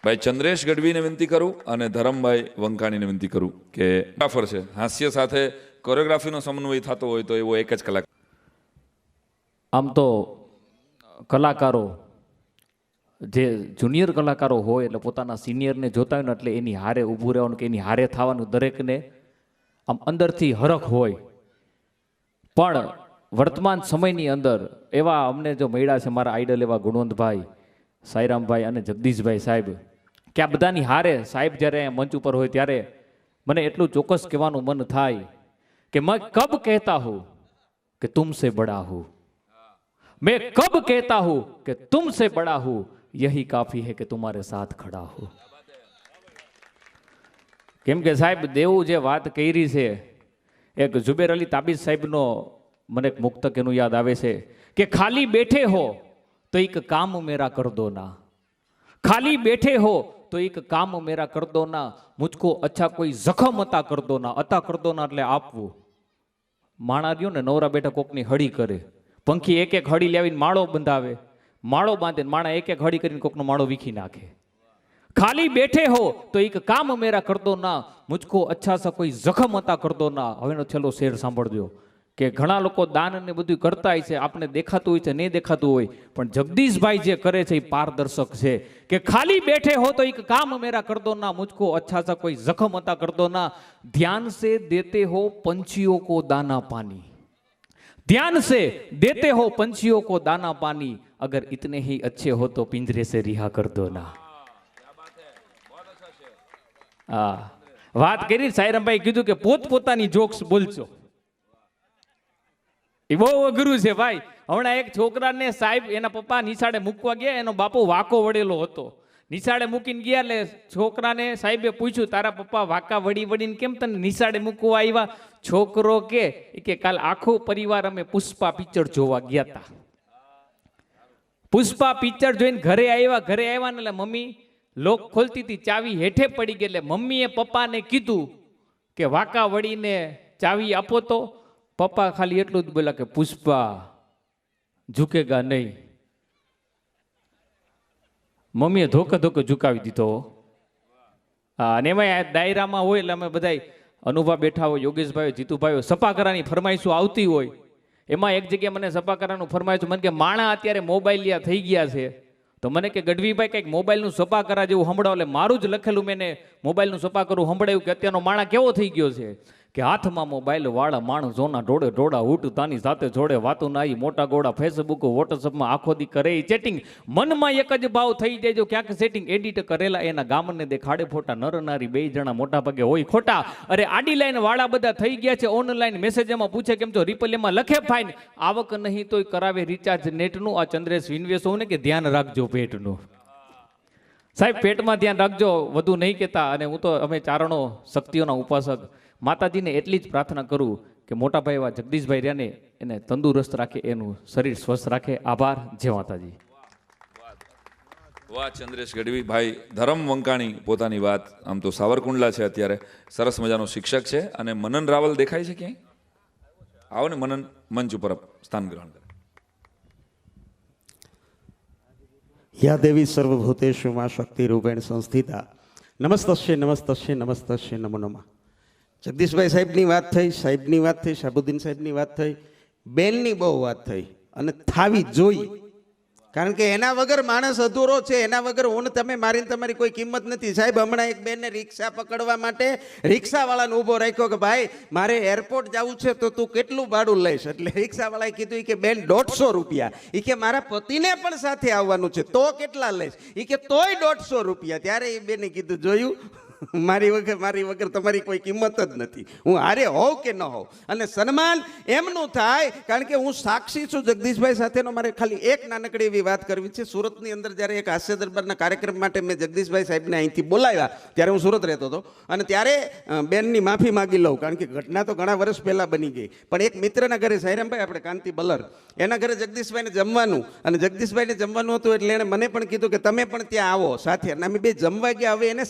ભાઈ ચંદ્રેશ ગઢવીને વિનંતી કરું અને ધરમભાઈ વંકાણીને વિનંતી કરું કે કોરિયોગ્રાફર છે, હાસ્ય સાથે કોરિયોગ્રાફીનો સમન્વય થતો હોય તો એવો એક જ કલાકાર. આમ તો કલાકારો જે જુનિયર કલાકારો હોય એટલે પોતાના સિનિયરને જોતા હોય ને એટલે એની હારે ઊભું રહેવાનું કે એની હારે થવાનું દરેકને આમ અંદરથી હરખ હોય. પણ વર્તમાન સમયની અંદર એવા અમને જો મળ્યા છે મારા આઈડલ એવા ગુણવંતભાઈ, સાઈરામભાઈ અને જગદીશભાઈ સાહેબ, કે આ બધાની હારે સાહેબ જ્યારે મંચ ઉપર હોય ત્યારે મને એટલું ચોક્કસ કહેવાનું મન થાય કે મેં કબ કહેતા હું કે તુમસે બડા હું, मैं कब कहता हूं कि तुमसे बड़ा हूं, यही काफी है कि तुम्हारे साथ खड़ा हूं. કેમ કે સાહેબ દેવું જે વાત કરી છે, એક ઝુબેર અલી તાબીજ સાહેબનો મને એક મુક્તક એનું યાદ આવે છે કે ખાલી બેઠે હો તો એક કામ મેરા કર દો ના, ખાલી બેઠે હો તો એક કામ મેરા કર દો ના, મુझको अच्छा कोई जख्म अता कर दो ना. अता कर दो ना એટલે આપવું. માણા રહ્યો ને નવરા બેઠા કોકની હળી કરે, પંખી એક એક હળી લાવીને માળો બંધાવે, માળો બાંધે, માણા એક એક હળી કરીને કોકનો માળો વીખી નાખે. ખાલી બેઠે હો તો એક કામ મેરા કર દો ના, મુझको अच्छा सा कोई जख्म अता कर दो ना. હવેનો છેલ્લો શેર સાંભળજો કે ઘણા લોકો દાન ને બધું કરતા હોય છે, આપણે દેખાતું હોય છે, નહીં દેખાતું હોય, પણ જગદીશભાઈ જે કરે છે એ પારદર્શક છે કે ખાલી બેઠે હો તો એક કામ મેરા કર દો ના, મુझको अच्छा सा कोई जख्म अता कर दो ना. ध्यान से देते हो पंछियों को दाना पानी, ध्यान से देते हो पंछियों को दाना पानी, अगर इतने ही अच्छे हो तो पिंजरे से रिहा कर दो ना. હા, વાત કરી સાયરામભાઈ કીધું કે પોતપોતાની જોક્સ બોલજો, એ બહુ અઘરું છે ભાઈ. હમણાં એક છોકરાને સાહેબ એના પપ્પા નિશાળે મૂકવા ગયા, એનો બાપો વાંકો વળેલો હતો. નિશાળે મૂકીને ગયા એટલે છોકરાને સાહેબે પૂછ્યું તારા પપ્પા વાંકા વળી વળીને કેમ તને નિશાળે મૂકવા આવ્યા? છોકરો કે કાલ આખો પરિવાર અમે પુષ્પા પિક્ચર જોવા ગયા હતા. પુષ્પા પિક્ચર જોઈને ઘરે આવ્યા ને એટલે મમ્મી લોક ખોલતી હતી, ચાવી હેઠે પડી ગઈ એટલે મમ્મીએ પપ્પાને કીધું કે વાંકા વળીને ચાવી આપો તો. પપ્પા ખાલી એટલું જ બોલ્યા કે પુષ્પા ઝુકેગા નહીં. મમ્મીએ ધોકે ઝુકાવી દીધો. હા, અને એમાં દાયરામાં હોય એટલે અમે બધા અનુભવ બેઠા હોય, યોગેશભાઈ, જીતુભાઈ, સપાકરાની ફરમાઈશો આવતી હોય. એમાં એક જગ્યાએ મને સપાકરાનું ફરમાઈશું, મને કે માણા અત્યારે મોબાઈલિયા થઈ ગયા છે, તો મને કે ગઢવીભાઈ કંઈક મોબાઈલનું સપાકરા જેવું સંભળાવો. એટલે મારું જ લખેલું મેં મોબાઈલનું સપાકરું સંભળાયું કે અત્યારનો માણા કેવો થઈ ગયો છે કે હાથમાં મોબાઈલ વાળા માણસોના ડોળે ડોળા ઉઠ તાની સાથે જોડે વાતું નાઈ, મોટા ગોળા ફેસબુક વોટ્સઅપમાં આખો દી કરે ચેટિંગ, મનમાં એક જ ભાવ થઈ જાય જો ક્યાંક સેટિંગ એડિટ કરેલા એના ગામને દેખાડે ફોટા, નર નારી બે જણા મોટા ભાગે હોય ખોટા. અરે આડી લાઈન વાળા બધા થઈ ગયા છે, ઓનલાઈન મેસેજ એમાં પૂછે કેમ છો, રિપલ એમાં લખે ફાઈન, આવક નહીં તોય કરાવે રિચાર્જ નેટનું. આ ચંદ્રેશ વિનવેસો ને કે ધ્યાન રાખજો પેટનું. સાહેબ પેટમાં ધ્યાન રાખજો, વધુ નહીં કહેતા. અને હું તો અમે ચારણો શક્તિઓના ઉપાસક માતાજીને એટલી જ પ્રાર્થના કરું કે મોટા ભાઈ એવા જગદીશભાઈ રહ્યાને એને તંદુરસ્ત રાખે, એનું શરીર સ્વસ્થ રાખે. આભાર. જય માતાજી. વાહ ચંદ્રેશ ગઢવી ભાઈ. ધરમ વંકાણી પોતાની વાત, આમ તો સાવરકુંડલા છે અત્યારે, સરસ મજાનો શિક્ષક છે. અને મનન રાવલ દેખાય છે ક્યાંય? આવો ને મનન, મંચ ઉપર સ્થાન ગ્રહણ કરે. યા દેવી સર્વભૂતેષુ મા શક્તિ રૂપેણ સંસ્થિતા, નમસ્તસ્ય નમસ્તસ્ય નમસ્તસ્ય નમો નમઃ. જગદીશભાઈ સાહેબની વાત થઈ, સાહેબની વાત થઈ, શાહબુદ્દીન સાહેબની વાત થઈ, બેનની બહુ વાત થઈ અને થાવી જોઈ. કારણ કે એના વગર માણસ અધૂરો છે, એના વગર હું તમે મારીને તમારી કોઈ કિંમત નથી. સાહેબ હમણાં એક બેનને રિક્ષા પકડવા માટે રિક્ષાવાળાને ઊભો રાખ્યો કે ભાઈ મારે એરપોર્ટ જવું છે તો તું કેટલું ભાડું લઈશ? એટલે રિક્ષાવાળાએ કીધું કે બેન 150 રૂપિયા. એ કે મારા પતિને પણ સાથે આવવાનું છે તો કેટલા લઈશ? એ કે તોય 150 રૂપિયા. ત્યારે એ બેને કીધું જોયું મારી વગર તમારી કોઈ કિંમત જ નથી. હું હારે હોઉં કે ન હોઉં. અને સન્માન એમનું થાય કારણ કે હું સાક્ષી છું જગદીશભાઈ સાથેનો. મારે ખાલી એક નાનકડી એવી વાત કરવી છે. સુરતની અંદર જ્યારે એક હાસ્ય દરબારના કાર્યક્રમ માટે મેં જગદીશભાઈ સાહેબને અહીંથી બોલાવ્યા ત્યારે હું સુરત રહેતો હતો. અને ત્યારે બેનની માફી માગી લઉં કારણ કે ઘટના તો ઘણા વર્ષ પહેલાં બની ગઈ. પણ એક મિત્રના ઘરે સાયરામભાઈ આપણે કાંતિ બલર એના ઘરે જગદીશભાઈને જમવાનું, અને જગદીશભાઈને જમવાનું હતું એટલે એણે મને પણ કીધું કે તમે પણ ત્યાં આવો સાથે. અને અમે બે જમવા ગયા. હવે એને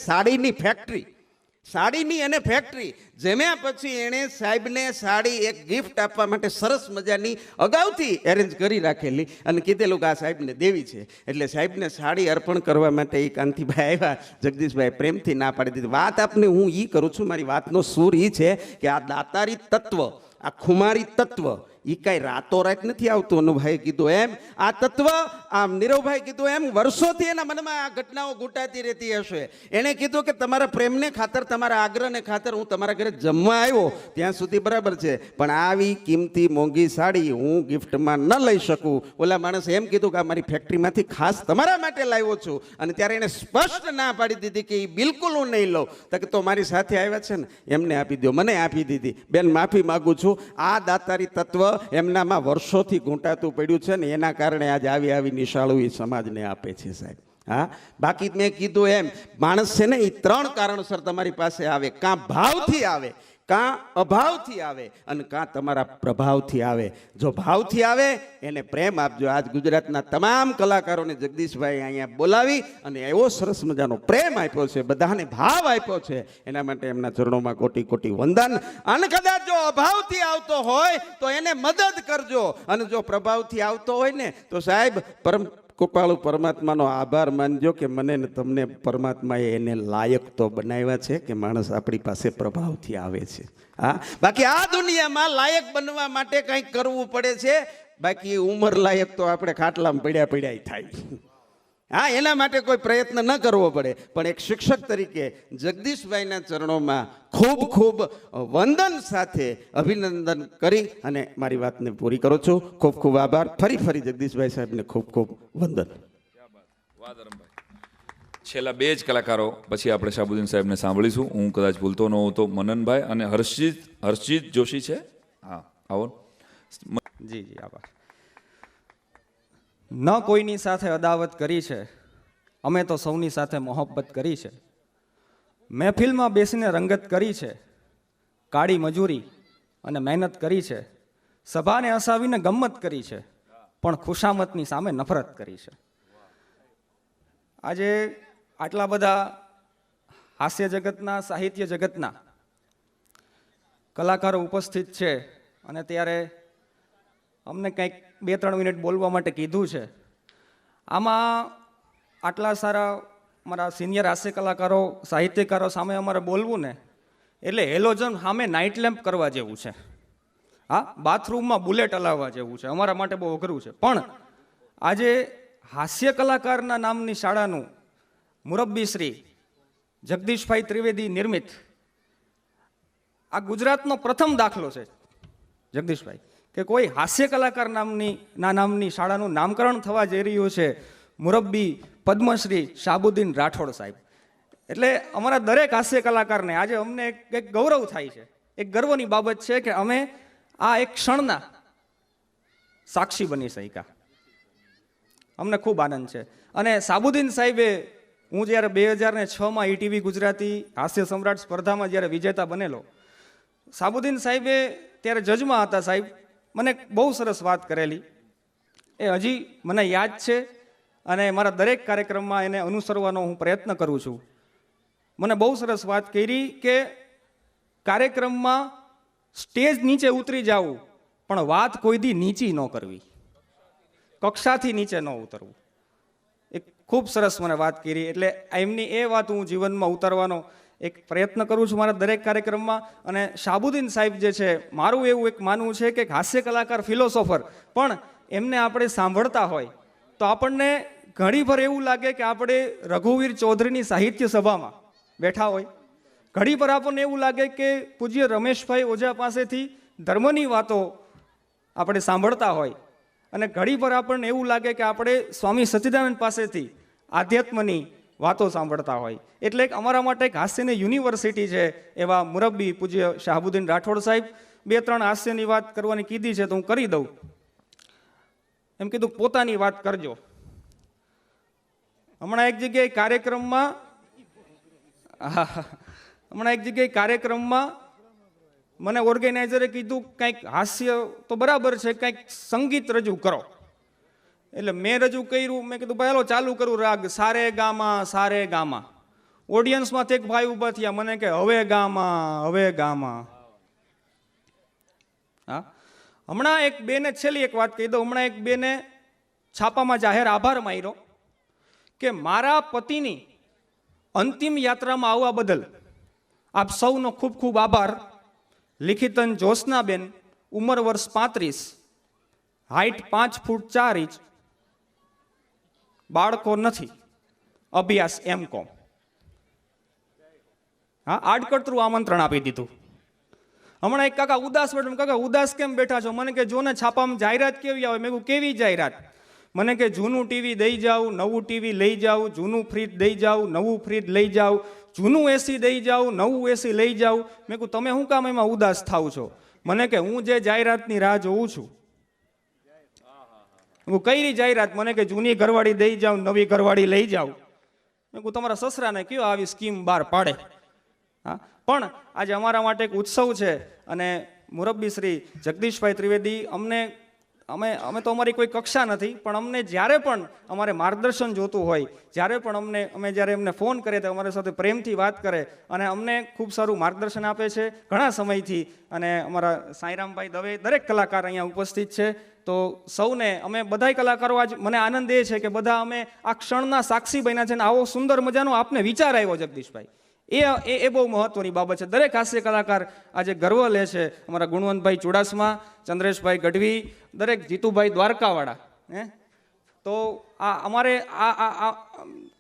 સાડીની એને ફેક્ટરી જમ્યા પછી એણે સાહેબને સાડી એક ગિફ્ટ આપવા માટે સરસ મજાની અગાઉથી એરેન્જ કરી રાખેલી અને કીધેલું કે આ સાહેબને દેવી છે. એટલે સાહેબને સાડી અર્પણ કરવા માટે એ કાંતિભાઈ આવ્યા. જગદીશભાઈ પ્રેમથી ના પાડી દીધી. વાત આપને હું એ કરું છું, મારી વાતનો સૂર એ છે કે આ દાતારી તત્વ, આ ખુમારી તત્વ એ કાંઈ રાતોરાત નથી આવતું. અનુભાઈએ કીધું એમ આ તત્વ, આમ નીરવભાઈ કીધું એમ વર્ષોથી એના મનમાં આ ઘટનાઓ ઘૂંટાતી રહેતી હશે. એણે કીધું કે તમારા પ્રેમને ખાતર, તમારા આગ્રહને ખાતર હું તમારા ઘરે જમવા આવ્યો ત્યાં સુધી બરાબર છે, પણ આવી કિંમતી મોંઘી સાડી હું ગિફ્ટમાં ન લઈ શકું. ઓલા માણસે એમ કીધું કે આ મારી ફેક્ટરીમાંથી ખાસ તમારા માટે લાવ્યો છું. અને ત્યારે એણે સ્પષ્ટ ના પાડી દીધી કે એ બિલકુલ હું નહીં લઉં. તો મારી સાથે આવ્યા છે ને એમને આપી દો. મને આપી દીધી. બેન માફી માગું છું. આ દાતારી તત્વ એમનામાં વર્ષોથી ઘૂંટાતું પડ્યું છે ને એના કારણે આજે આવી નિશાળો એ સમાજને આપે છે સાહેબ. હા, બાકી મેં કીધું એમ માણસ છે ને એ 3 કારણસર તમારી પાસે આવે. કાં ભાવથી આવે, કાં અભાવથી આવે, અને કાં તમારા પ્રભાવથી આવે. જો ભાવથી આવે એને પ્રેમ આપજો. આજ ગુજરાતના તમામ કલાકારોને જગદીશભાઈ અહીંયા બોલાવી અને એવો સરસ મજાનો પ્રેમ આપ્યો છે, બધાને ભાવ આપ્યો છે. એના માટે એમના ચરણોમાં કોટી કોટી વંદન. અને કદાચ જો અભાવથી આવતો હોય તો એને મદદ કરજો, અને જો પ્રભાવથી આવતો હોય ને તો સાહેબ કૃપાળુ પરમાત્માનો આભાર માનજો કે મને ને તમને પરમાત્માએ એને લાયક તો બનાવ્યા છે કે માણસ આપણી પાસે પ્રભાવથી આવે છે. હા, બાકી આ દુનિયામાં લાયક બનવા માટે કંઈક કરવું પડે છે. બાકી ઉંમર લાયક તો આપણે ખાટલામાં પડ્યા થાય. હા, એના માટે કોઈ પ્રયત્ન ન કરવો પડે. પણ એક શિક્ષક તરીકે જગદીશભાઈના ચરણોમાં ખૂબ ખૂબ વંદન સાથે અભિનંદન કરી અને મારી વાતને પૂરી કરું છું. ખૂબ ખૂબ આભાર. ફરી જગદીશભાઈ સાહેબને ખૂબ ખૂબ વંદન. છેલ્લા 2 જ કલાકારો પછી આપણે શાહબુદ્દીન સાહેબને સાંભળીશું. હું કદાચ ભૂલતો ન હોઉં તો મનનભાઈ અને હર્ષિત જોશી છે. હા, આવો. જી આભાર. ન કોઈની સાથે અદાવત કરી છે, અમે તો સૌની સાથે મોહબ્બત કરી છે. મહેફિલમાં બેસીને રંગત કરી છે, કાળી મજૂરી અને મહેનત કરી છે. સભાને હસાવીને ગમ્મત કરી છે, પણ ખુશામતની સામે નફરત કરી છે. આજે આટલા બધા હાસ્ય જગતના, સાહિત્ય જગતના કલાકારો ઉપસ્થિત છે અને ત્યારે અમને કંઈક 2-3 મિનિટ બોલવા માટે કીધું છે. આમાં આટલા સારા મારા સિનિયર હાસ્ય કલાકારો, સાહિત્યકારો સામે અમારે બોલવું ને એટલે હેલોજન સામે નાઇટ લેમ્પ કરવા જેવું છે. હા, બાથરૂમમાં બુલેટ હલાવવા જેવું છે. અમારા માટે બહુ અઘરું છે. પણ આજે હાસ્ય કલાકારના નામની શાળાનું મુરબ્બી શ્રી જગદીશભાઈ ત્રિવેદી નિર્મિત આ ગુજરાતનો પ્રથમ દાખલો છે જગદીશભાઈ, કે કોઈ હાસ્ય કલાકાર નામની શાળાનું નામકરણ થવા જઈ રહ્યું છે. મુરબ્બી પદ્મશ્રી શાહબુદ્દીન રાઠોડ સાહેબ. એટલે અમારા દરેક હાસ્ય કલાકારને આજે અમને એક ગૌરવ થાય છે, એક ગર્વની બાબત છે કે અમે આ એક ક્ષણના સાક્ષી બની શક્યા. અમને ખૂબ આનંદ છે. અને શાહબુદ્દીન સાહેબે, હું જ્યારે 2006માં ઈટીવી ગુજરાતી હાસ્ય સમ્રાટ સ્પર્ધામાં જ્યારે વિજેતા બનેલો, શાહબુદ્દીન સાહેબે ત્યારે જજમાં હતા. સાહેબ મને બહુ સરસ વાત કરેલી, એ હજી મને યાદ છે અને મારા દરેક કાર્યક્રમમાં એને અનુસરવાનો હું પ્રયત્ન કરું છું. મને બહુ સરસ વાત કરી કે કાર્યક્રમમાં સ્ટેજ નીચે ઉતરી જવું, પણ વાત કોઈ દી નીચી ન કરવી, કક્ષાથી નીચે ન ઉતરવું. એક ખૂબ સરસ મને વાત કરી. એટલે એમની એ વાત હું જીવનમાં ઉતારવાનો એક પ્રયત્ન કરું છું મારા દરેક કાર્યક્રમમાં. અને શાહબુદ્દીન સાહેબ જે છે, મારું એવું એક માનવું છે કે હાસ્ય કલાકાર, ફિલોસોફર, પણ એમને આપણે સાંભળતા હોય તો આપણને ઘણીભર એવું લાગે કે આપણે રઘુવીર ચૌધરીની સાહિત્ય સભામાં બેઠા હોય. ઘણીભર આપણને એવું લાગે કે પૂજ્ય રમેશભાઈ ઓઝા પાસેથી ધર્મની વાતો આપણે સાંભળતા હોય, અને ઘણીભર આપણને એવું લાગે કે આપણે સ્વામી સચ્ચિદાનંદ પાસેથી આધ્યાત્મની વાતો સાંભળતા હોય. એટલે એક અમારા માટે એક હાસ્યની યુનિવર્સિટી છે એવા મુરબ્બી પૂજ્ય શાહબુદ્દીન રાઠોડ સાહેબ 2-3 હાસ્યની વાત કરવાની કીધી છે તો હું કરી દઉં. એમ કીધું પોતાની વાત કરજો. હમણાં એક જગ્યાએ કાર્યક્રમમાં મને ઓર્ગેનાઇઝરે કીધું કંઈક હાસ્ય તો બરાબર છે, કંઈક સંગીત રજૂ કરો. એટલે મેં રજૂ કર્યું. મેં કીધું ભાઈ હાલો ચાલુ કરું રાગ સારે ગામા. ઓડિયન્સમાંથી એક ભાઈ ઊભા થયા, મને કે હવે ગામા. હા, હમણાં એક બેને છેલ્લી એક વાત કહી દઉં. હમણાં એક બેને છાપામાં જાહેર આભાર માર્યો કે મારા પતિની અંતિમ યાત્રામાં આવવા બદલ આપ સૌનો ખૂબ ખૂબ આભાર. લિખિતન જ્યોત્સનાબેન, ઉંમર વર્ષ 35, હાઇટ 5 ફૂટ 4 ઇંચ, બાળકો નથી, અભ્યાસ M.Com. હા, આડકતરું આમંત્રણ આપી દીધું. હમણાં એક કાકા ઉદાસ બેઠા. કાકા ઉદાસ કેમ બેઠા છો? મને કે જો ને છાપામાં જાહેરાત કેવી આવે. મેં કહ્યું કેવી જાહેરાત? મને કે જૂનું ટીવી દઈ જાઉં, નવું ટીવી લઈ જાઉં, જૂનું ફ્રીજ દઈ જાઉં, નવું ફ્રીજ લઈ જાઉં, જૂનું એસી દઈ જાઉં, નવું એસી લઈ જાઉં. મેં કહ્યું તમે શું કામ એમાં ઉદાસ થાવ છો? મને કે હું જે જાહેરાતની રાહ જોઉં છું. હું કઈ જાહેરાત? મને કે જૂની ઘરવાળી દઈ જાઉં, નવી ઘરવાળી લઈ જાઉં. મેં કહ્યું તમારા સસરાને કયો આવી સ્કીમ બહાર પાડે. હા, પણ આજે અમારા માટે એક ઉત્સવ છે અને મુરબ્બી શ્રી જગદીશભાઈ ત્રિવેદી અમે તો અમારી કોઈ કક્ષા નથી, પણ અમને જ્યારે પણ અમારે માર્ગદર્શન જોતું હોય, જ્યારે પણ અમે જ્યારે એમને ફોન કરીએ તો અમારી સાથે પ્રેમથી વાત કરે અને અમને ખૂબ સારું માર્ગદર્શન આપે છે ઘણા સમયથી. અને અમારા સાંઈરામભાઈ દવે, દરેક કલાકાર અહીંયા ઉપસ્થિત છે. તો સૌને અમે બધાય કલાકારો આજ મને આનંદ એ છે કે બધા અમે આ ક્ષણના સાક્ષી બન્યા છે અને આવો સુંદર મજાનો આપને વિચાર આવ્યો જગદીશભાઈ. એ બહુ મહત્વની બાબત છે. દરેક હાસ્ય કલાકાર આજે ગર્વ લે છે. અમારા ગુણવંતભાઈ ચુડાસમા, ચંદ્રેશભાઈ ગઢવી, દરેક જીતુભાઈ દ્વારકાવાળા. તો આ અમારે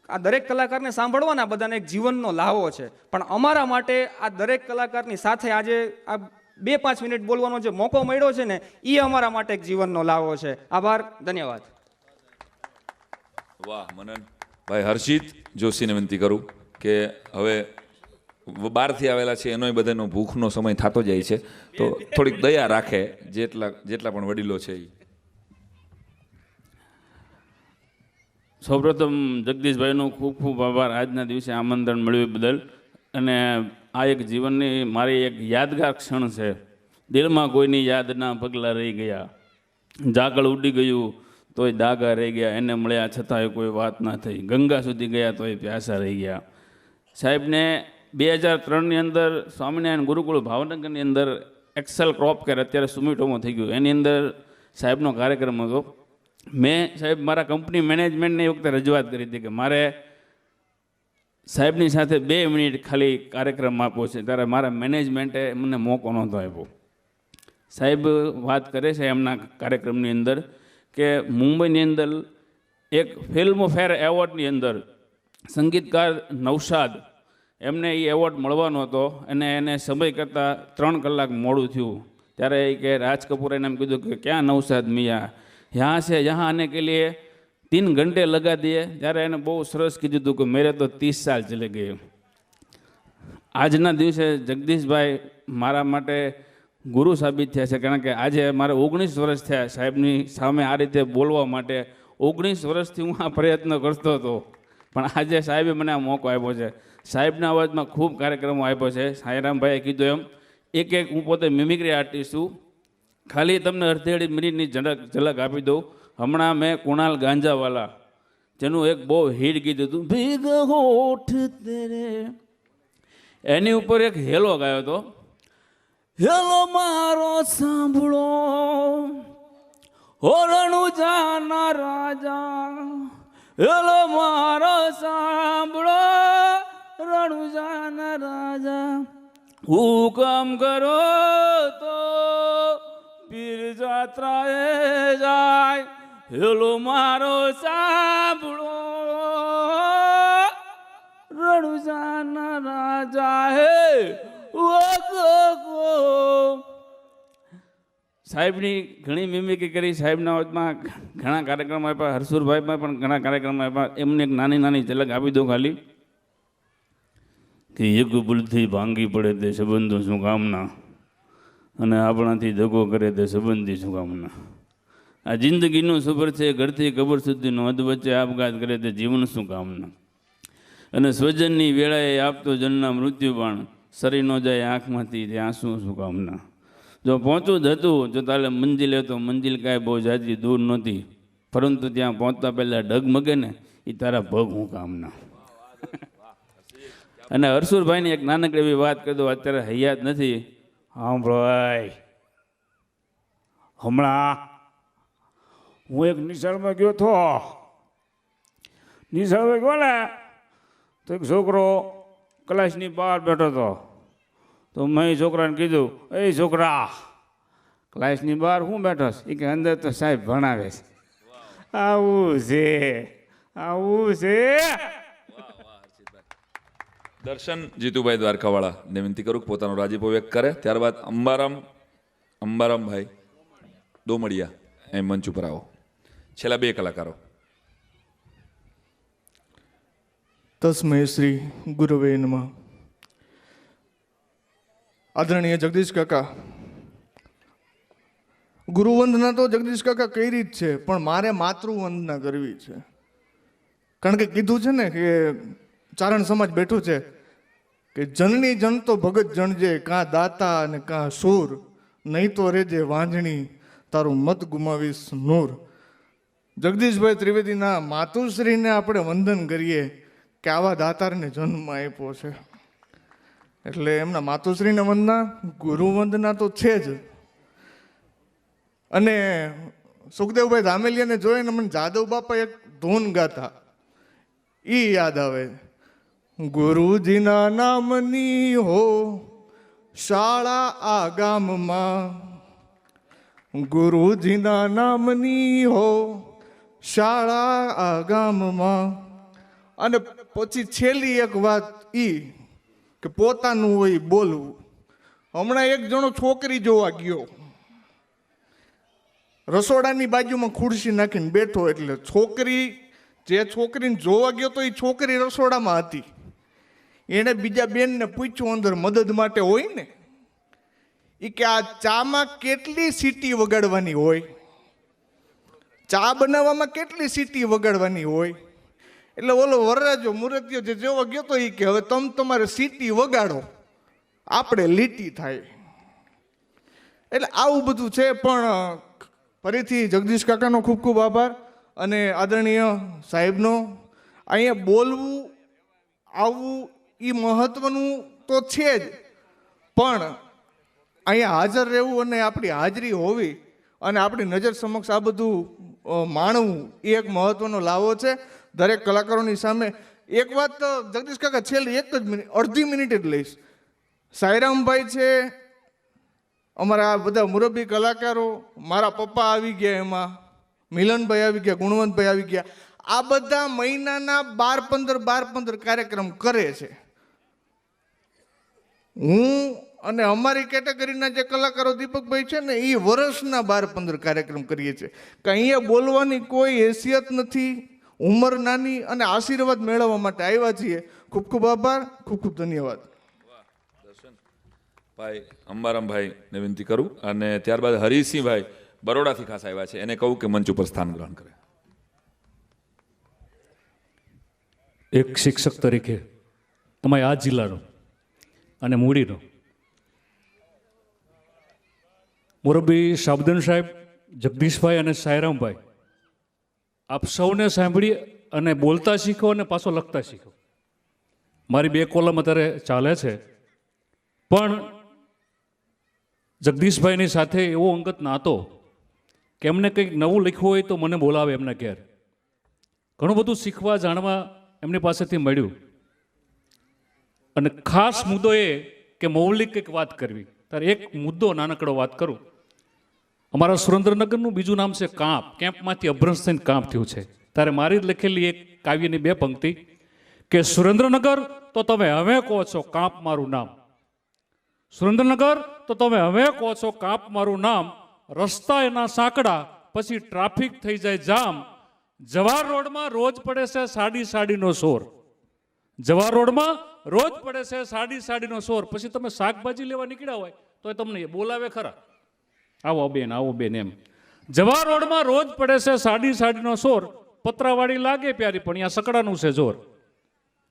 આ દરેક કલાકારને સાંભળવાના બધાને એક જીવનનો લાવો છે. પણ અમારા માટે આ દરેક કલાકારની સાથે આજે આ 2-5 મિનિટ બોલવાનો જે મોકો મળ્યો છે ને, એ અમારા માટે એક જીવનનો લાવો છે. આભાર, ધન્યવાદ. વાહ મનન ભાઈ. હર્ષિત જોશીને વિનંતી કરું કે હવે બહારથી આવેલા છે એનોય બધાનો ભૂખનો સમય થતો જાય છે, તો થોડીક દયા રાખે જેટલા પણ વડીલો છે એ. સૌપ્રથમ જગદીશભાઈનો ખૂબ ખૂબ આભાર આજના દિવસે આમંત્રણ મળ્યું બદલ. અને આ એક જીવનની મારી એક યાદગાર ક્ષણ છે. દિલમાં કોઈની યાદના પગલાં રહી ગયા, ઝાકળ ઉડી ગયું તોય દાગા રહી ગયા, એને મળ્યા છતાંય કોઈ વાત ના થઈ, ગંગા સુધી ગયા તોય પ્યાસા રહી ગયા. સાહેબને 2003ની અંદર સ્વામિનારાયણ ગુરુકુળ ભાવનગરની અંદર એક્સેલ ક્રોપ કેર, અત્યારે સુમિટોમાં થઈ ગયું, એની અંદર સાહેબનો કાર્યક્રમ હતો. મેં સાહેબ મારા કંપની મેનેજમેન્ટને એ વખતે રજૂઆત કરી હતી કે મારે સાહેબની સાથે 2 મિનિટ ખાલી કાર્યક્રમ આપવો છે. ત્યારે મારા મેનેજમેન્ટે મને મોકો નહોતો આપ્યો. સાહેબ વાત કરે છે એમના કાર્યક્રમની અંદર કે મુંબઈની અંદર એક ફિલ્મફેર એવોર્ડની અંદર સંગીતકાર નૌશાદ, એમને એ એવોર્ડ મળવાનો હતો અને એને સમય કરતાં 3 કલાક મોડું થયું. ત્યારે એ કે રાજ કપૂરે એમ કીધું કે ક્યાં નૌશાદ મિયા, यहाँ से यहाँ आने के लिए 3 घंटे लगा दिए. ત્યારે એને બહુ સરસ કીધું હતું કે મેરે તો 30 સાલ ચલે ગયે. આજના દિવસે જગદીશભાઈ મારા માટે ગુરુ સાબિત થયા છે, કારણ કે આજે મારે 19 વર્ષ થયા સાહેબની સામે આ રીતે બોલવા માટે. 19 વર્ષથી હું આ પ્રયત્ન કરતો હતો, પણ આજે સાહેબે મને આ મોકો આપ્યો છે. સાહેબના અવાજમાં ખૂબ કાર્યક્રમો આપ્યો છે. સાંઈરામભાઈએ કીધું એમ એક હું પોતે મિમિક્રી આર્ટિસ્ટ છું. ખાલી તમને અડધી મિનિટની ઝલક આપી દઉં. હમણાં મેં કુણાલ ગાંજાવાલા, જેનું એક બહુ હિટ ગીત હતું ભીગ હોઠ તેરે, એની ઉપર એક હેલો ગાયો હતો. હેલો મારો સાંભળો હોરણું જાના રાજા, હેલો મારો સાંભળો રણું જાના રાજા, હુકમ કરો તો પીર જાત્રાએ જાય, હેલો મારો સાંભળો રણુજાના રાજા હે. સાહેબની ઘણી મિમિક્રી કરી, સાહેબના અવાજમાં ઘણા કાર્યક્રમ આપ્યા, હરસુરભાઈમાં પણ ઘણા કાર્યક્રમ આપ્યા. એમને એક નાની નાની ઝલક આપી દો ખાલી, કે એક ભૂલથી ભાંગી પડે તે સંબંધો શું કામના, અને આપણાથી દગો કરે તે સંબંધી શું કામના. આ જિંદગીનો સફર છે, ઘરથી કબર સુધીનો, અધ વચ્ચે આપઘાત કરે તે જીવન શું કામના. અને સ્વજનની વેળાએ આપતો જનના મૃત્યુ પણ સરી ન જાય આંખમાંથી તે આંસુ શું કામના. જો પહોંચવું જ હતું જો તાલે મંજિલે, તો મંજિલ કાંઈ બહુ જાજી દૂર નહોતી, પરંતુ ત્યાં પહોંચતા પહેલાં ડગમગે ને એ તારા પગ હું કામના. અને હરસુરભાઈની એક નાનકડી એવી વાત કરી દો, અત્યારે હૈયાત નથી. હા ભાઈ, હમણાં હું એક નિશાળમાં ગયો હતો. નિશાળમાં ગયો ને તો એક છોકરો ક્લાસની બહાર બેઠો હતો. તો મેં છોકરાને કીધું, એ છોકરા, ક્લાસની બહાર હું બેઠો છું? એ કે અંદર તો સાહેબ ભણાવે છે. આવું છે, આવું છે. દર્શન જીતુભાઈ દ્વારકાવાળા ને વિનંતી કરું કે પોતાનો રાજીપો વ્યક્ત કરે. ત્યારબાદ અંબારામભાઈ ડોમડિયા એ મંચ ઉપર આવો. છેલ્લા 2 કલાકારો. તસ્મૈ શ્રી ગુરવે નમઃ. આદરણીય જગદીશ કાકા, ગુરુવંદના તો જગદીશ કાકા કરી જ છે, પણ મારે માતૃવંદના કરવી છે. કારણ કે કીધું છે ને કે ચારણ સમાજ બેઠું છે કે જનની જન તો ભગત જણજે, કાં દાતા અને કાં સૂર, નહીં તો રેજે વાંજણી તારું મત ગુમાવીશ નૂર. જગદીશભાઈ ત્રિવેદીના માતુશ્રીને આપણે વંદન કરીએ કે આવા દાતારને જન્મ આપ્યો છે. એટલે એમના માતુશ્રીને વંદના, ગુરુ વંદના તો છે જ. અને સુખદેવભાઈ ધામેલિયાને જોઈને મને જાદવ બાપા એક ધૂન ગાતા એ યાદ આવે. ગુરુજીના નામની હો શાળા આ ગામમાં, ગુરુજીના નામની હો શાળા આ ગામમાં. અને પછી છેલ્લી એક વાત ઈ કે પોતાનું હોય બોલવું. હમણાં એક જણો છોકરી જોવા ગયો, રસોડાની બાજુમાં ખુરશી નાખીને બેઠો, એટલે જે છોકરીને જોવા ગયો તો એ છોકરી રસોડામાં હતી. એણે બીજા બેનને પૂછ્યું અંદર મદદ માટે હોય ને, એ કે આ ચામાં કેટલી સીટી વગાડવાની હોય, ચા બનાવવામાં કેટલી સીટી વગાડવાની હોય. એટલે ઓલો વરરાજો મુરતિયો જે જોવા ગયો તો એ કે હવે તમારે સીટી વગાડો, આપણે લીટી થાય. એટલે આવું બધું છે. પણ ફરીથી જગદીશ કાકાનો ખૂબ ખૂબ આભાર, અને આદરણીય સાહેબનો. અહીંયા બોલવું આવવું એ મહત્વનું તો છે જ, પણ અહીંયા હાજર રહેવું અને આપણી હાજરી હોવી અને આપણી નજર સમક્ષ આ બધું માણવું એ એક મહત્વનો લાવો છે દરેક કલાકારોની સામે. એક વાત જગદીશ કાકા છેલ્લી એક જ મિનિટ, અડધી મિનિટ જ લઈશ. સાયરામભાઈ છે, અમારા બધા મુરબ્બી કલાકારો, મારા પપ્પા આવી ગયા, એમાં મિલનભાઈ આવી ગયા, ગુણવંતભાઈ આવી ગયા. આ બધા મહિનાના 12-15 કાર્યક્રમ કરે છે. હું અને અમારી કેટેગરીના જે કલાકારો દીપકભાઈ છે ને એ વર્ષના 12-15 કાર્યક્રમ કરીએ છીએ. કે અહીંયા બોલવાની કોઈ હેસિયત નથી, ઉંમર નાની, અને આશીર્વાદ મેળવવા માટે આવ્યા છીએ. ખૂબ ખૂબ આભાર, ખૂબ ખૂબ ધન્યવાદ. ભાઈ અંબારામભાઈને વિનંતી કરું, અને ત્યારબાદ હરિસિંહભાઈ બરોડાથી ખાસ આવ્યા છે, એને કહું કે મંચ ઉપર સ્થાન ગ્રહણ કરે. એક શિક્ષક તરીકે તમારે આ જિલ્લાનો અને મૂડીનો મોરબી શાબદન સાહેબ, જગદીશભાઈ અને સાયરામભાઈ, આપ સૌને સાંભળી અને બોલતા શીખો અને પાછો લખતા શીખો. મારી 2 કોલમ અત્યારે ચાલે છે, પણ જગદીશભાઈની સાથે એવો અંગત નાતો કે એમને કંઈક નવું લખવું હોય તો મને બોલાવે એમના ઘેર. ઘણું બધું શીખવા જાણવા એમની પાસેથી મળ્યું. અને ખાસ મુદ્દો એ કે મૌલિક કંઈક વાત કરવી. ત્યારે એક મુદ્દો નાનકડો વાત કરું. અમારા સુરેન્દ્રનગરનું બીજું નામ છે કાંપ. કેમ્પમાંથી અભ્રંશ થઈને કાંપ થયું છે. ત્યારે મારી જ લખેલી એક કાવ્યની 2 પંક્તિ કે સુરેન્દ્રનગર તો તમે હવે કહો છો કાંપ મારું નામ, સુરેન્દ્રનગર તો તમે હવે કહો છો કાંપ મારું નામ, રસ્તા એના સાંકડા, પછી ટ્રાફિક થઈ જાય જામ. જવાહર રોડમાં રોજ પડે છે સાડીનો શોર. જવાહર રોડમાં રોજ પડે છે સાડીનો શોર. પછી તમે શાકભાજી લેવા નીકળ્યા હોય તો તમને એ બોલાવે ખરા, આવો બેન એમ. જવાહર રોડમાં રોજ પડે છે સાડીનો શોર. પતરાવાળી લાગે પ્યારી પણ અહીંયા સકડાનું છે જોર.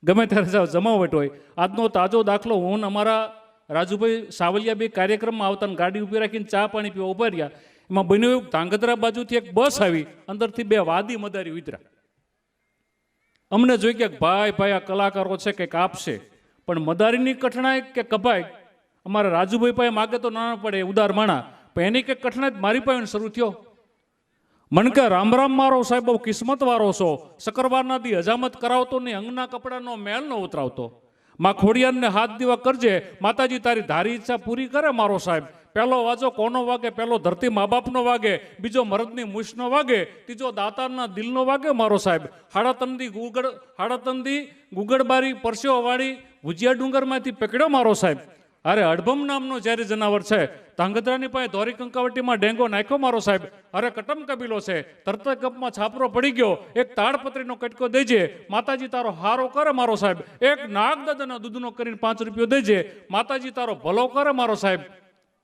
ગમે ત્યારે જાઓ જમાવટ હોય. આજનો તાજો દાખલો, હું ને અમારા રાજુભાઈ સાવલિયા બે કાર્યક્રમમાં આવતા ને ગાડી ઊભી રાખીને ચા પાણી પીવા ઉભા રહ્યા. એમાં બન્યું એવું, ધાંગધ્રા બાજુથી એક બસ આવી, અંદરથી બે વાદી મદારી ઉતર્યા. અમને જોઈ કે ભાઈ આ કલાકારો છે કંઈક આપશે, પણ મદારીની કઠણાઈ કે કભાઈ અમારા રાજુભાઈ પાસે માગે તો ના પડે, ઉદાર માણા, પણ એની કંઈક કઠણાઈ મારી પાસે શરૂ થયો. મન કે રામ મારો સાહેબ બહુ કિસ્મત વાળો છો, શકરવારના દી હજામત કરાવતો ને અંગના કપડાનો મેલ ન ઉતરાવતો. માં ખોડિયારને હાથ દીવા કરજે, માતાજી તારી ધારી ઈચ્છા પૂરી કરે મારો સાહેબ. પહેલો વાજો કોનો વાગે? પહેલો ધરતી મા બાપનો વાગે, બીજો મરદની મૂછનો વાગે, ત્રીજો દાતારના દિલનો વાગે મારો સાહેબ. હાડાતંદી ગુગળબારી પરસ્યો વાળી ભુજિયા ડુંગરમાંથી પકડ્યો મારો સાહેબ. અરે અડભમ નામનો જ્યારે જનાવર છે, ધાંગધ્રાની પાસે ધોરી કંકાવટીમાં ડેંગો નાખ્યો મારો સાહેબ. અરે કટમ કબીલો છે, તરત કપમાં છાપરો પડી ગયો, એક તાડપત્રીનો કટકો દેજે, માતાજી તારો હારો કરે મારો સાહેબ. એક નાગદાદાના દૂધનો કરીને 5 રૂપિયો દેજે, માતાજી તારો ભલો કરે મારો સાહેબ.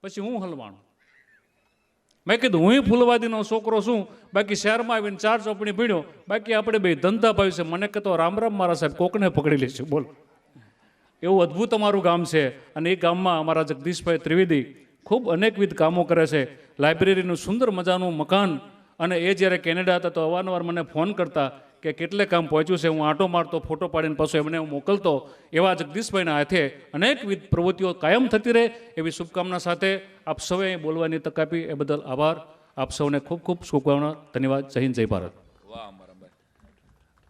પછી હું હલવાણું. મેં કીધું હું ફૂલવાદીનો છોકરો છું, બાકી શહેરમાં આવીને 4 ચોપડી ભીણ્યો, બાકી આપણે બે ધંધા ભાઈ છે. મને કહેતો રામ મારા સાહેબ, કોકને પકડી લઈશું. બોલ, એવું અદ્ભુત અમારું ગામ છે. અને એ ગામમાં અમારા જગદીશભાઈ ત્રિવેદી ખૂબ અનેકવિધ કામો કરે છે. લાઇબ્રેરીનું સુંદર મજાનું મકાન, અને એ જ્યારે કેનેડા હતા તો અવારનવાર મને ફોન કરતા કે કેટલે કામ પહોંચ્યું છે. હું આંટો મારતો, ફોટો પાડીને પાછો એમને હું મોકલતો. એવા જગદીશભાઈના હાથે અનેકવિધ પ્રવૃત્તિઓ કાયમ થતી રહે એવી શુભકામના સાથે આપ સૌએ બોલવાની તક આપી એ બદલ આભાર. આપ સૌને ખૂબ ખૂબ શુભકામના, ધન્યવાદ. જય હિન્દ, જય ભારત. વાહ મારાભાઈ.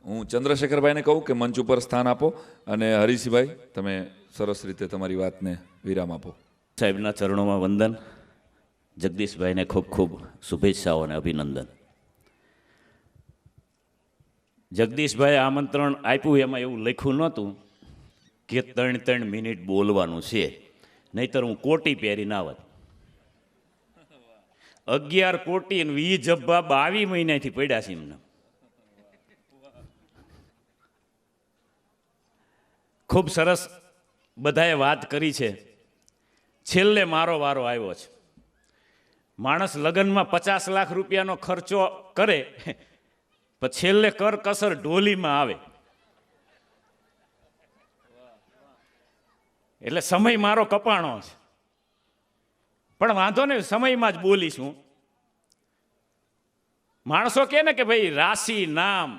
હું ચંદ્રશેખરભાઈને કહું કે મંચ ઉપર સ્થાન આપો, અને હરીશભાઈ તમે સરસ રીતે તમારી વાતને વિરામ આપો. સાહેબના ચરણોમાં વંદન. જગદીશભાઈને ખૂબ ખૂબ શુભેચ્છાઓ અને અભિનંદન. જગદીશભાઈ આમંત્રણ આપ્યું, એમાં એવું લખ્યું નહોતું કે 3 મિનિટ બોલવાનું છે, નહીતર હું કોટી પહેરીને આવત. 11 કોટી અને 20 જબ્બા 22 મહિનાથી પડ્યા છે એમને. ખૂબ સરસ બધાએ વાત કરી છે. છેલ્લે મારો વારો આવ્યો છે. માણસ લગ્નમાં 50 લાખ રૂપિયાનો ખર્ચો કરે, પણ છેલ્લે કરકસર ઢોલીમાં આવે. એટલે સમય મારો કપાણો છે, પણ વાંધો નહીં, સમયમાં જ બોલીશું. માણસો કહે ને કે ભાઈ રાશિ નામ.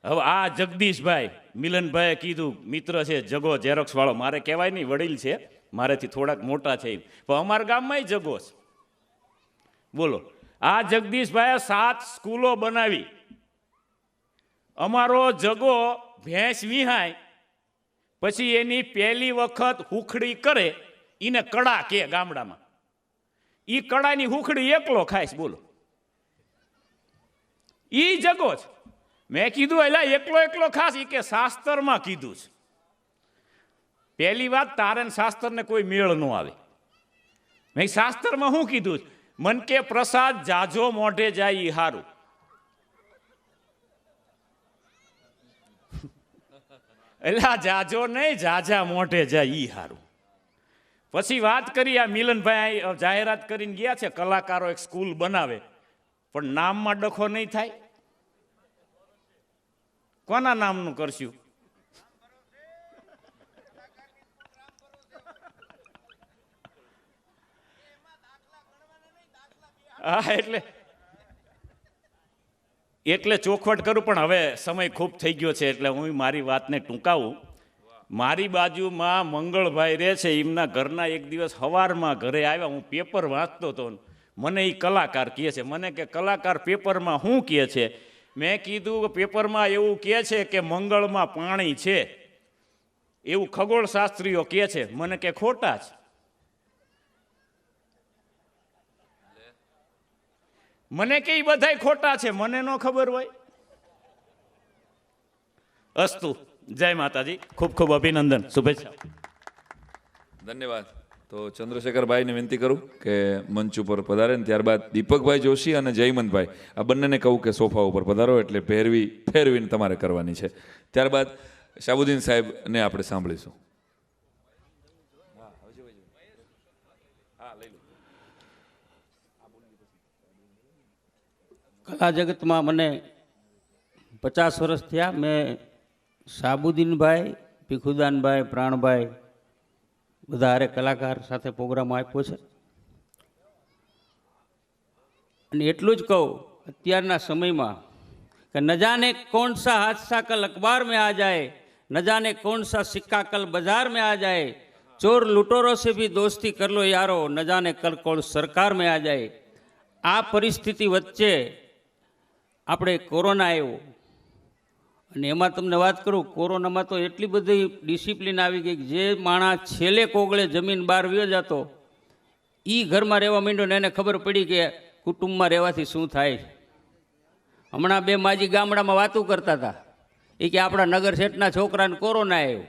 હવે આ જગદીશભાઈ મિલનભાઈએ કીધું મિત્ર છે જગો ઝેરોક્સ વાળો, મારે કહેવાય નહીં, વડીલ છે મારેથી થોડાક મોટા છે, પણ અમારા ગામમાં જગો છે. બોલો, આ જગદીશભાઈએ 7 સ્કૂલો બનાવી. અમારો જગો ભેંસ વિહાય પછી એની પહેલી વખત હુખડી કરે, એને કડા કે ગામડામાં. એ કડાની હુખડી એકલો ખાઈશ. બોલો, એ જગો છે. મેં કીધું એલા એકલો ખાસ, એ કે શાસ્ત્રમાં કીધું છે. પહેલી વાત, તારે શાસ્ત્રને કોઈ મેળ ન આવે. મેં શાસ્ત્રમાં શું કીધું? મન કે પ્રસાદ જાજો મોઢે જાય ઈ હારું. એટલે જાજો નહીં, જાજા મોઢે જાય ઈ હારું. પછી વાત કરી, આ મિલનભાઈ જાહેરાત કરીને ગયા છે કલાકારો એક સ્કૂલ બનાવે, પણ નામમાં ડખો નહીં થાય. કોના નામનું કરશું? હા, એટલે ચોખવટ કરું, પણ હવે સમય ખૂબ થઈ ગયો છે એટલે હું મારી વાતને ટૂંકાવું. મારી બાજુમાં મંગળભાઈ રહે છે, એમના ઘરના એક દિવસ સવારમાં ઘરે આવ્યા. હું પેપર વાંચતો હતો, મને એ કલાકાર કહે છે. મને કે કલાકાર પેપરમાં શું કહે છે? મેં કીધું પેપરમાં એવું કહે છે કે મંગળમાં પાણી છે, એવું ખગોળશાસ્ત્રીઓ કહે છે. મને કે ખોટા છે. મને કે બધાય ખોટા છે, મને ન ખબર હોય. અસ્તુ, જય માતાજી, ખૂબ ખૂબ અભિનંદન, શુભેચ્છા. ધન્યવાદ. તો ચંદ્રશેખરભાઈને વિનંતી કરું કે મંચ ઉપર પધારે ને ત્યારબાદ દીપકભાઈ જોશી અને જયમંતભાઈ આ બંનેને કહું કે સોફા ઉપર પધારો, એટલે ફેરવીને તમારે કરવાની છે. ત્યારબાદ શાહબુદ્દીન સાહેબને આપણે સાંભળીશું. કલા જગતમાં મને 50 વર્ષ થયા. મેં શાહબુદ્દીનભાઈ, ભીખુદાનભાઈ, પ્રાણભાઈ બધા હારે કલાકાર સાથે પ્રોગ્રામ આપ્યો છે. અને એટલું જ કહું, અત્યારના સમયમાં कि न जाने कौन सा हादसा कल अखबार में आ जाए, न जाने कौन सा सिक्का कल बाजार में आ जाए, चोर लुटोरों से भी दोस्ती कर लो यारो, न जाने कल कौन सरकार में आ जाए. आ परिस्थिति वच्चे આપણે કોરોના આવ્યો અને એમાં તમને વાત કરું, કોરોનામાં તો એટલી બધી ડિસિપ્લિન આવી ગઈ કે જે માણસ છેલ્લે કોગળે જમીન બહાર વ્યો જતો એ ઘરમાં રહેવા માંડ્યો ને એને ખબર પડી કે કુટુંબમાં રહેવાથી શું થાય. હમણાં 2 માજી ગામડામાં વાતું કરતા હતા, એ કે આપણા નગર શેઠના છોકરાને કોરોના આવ્યો.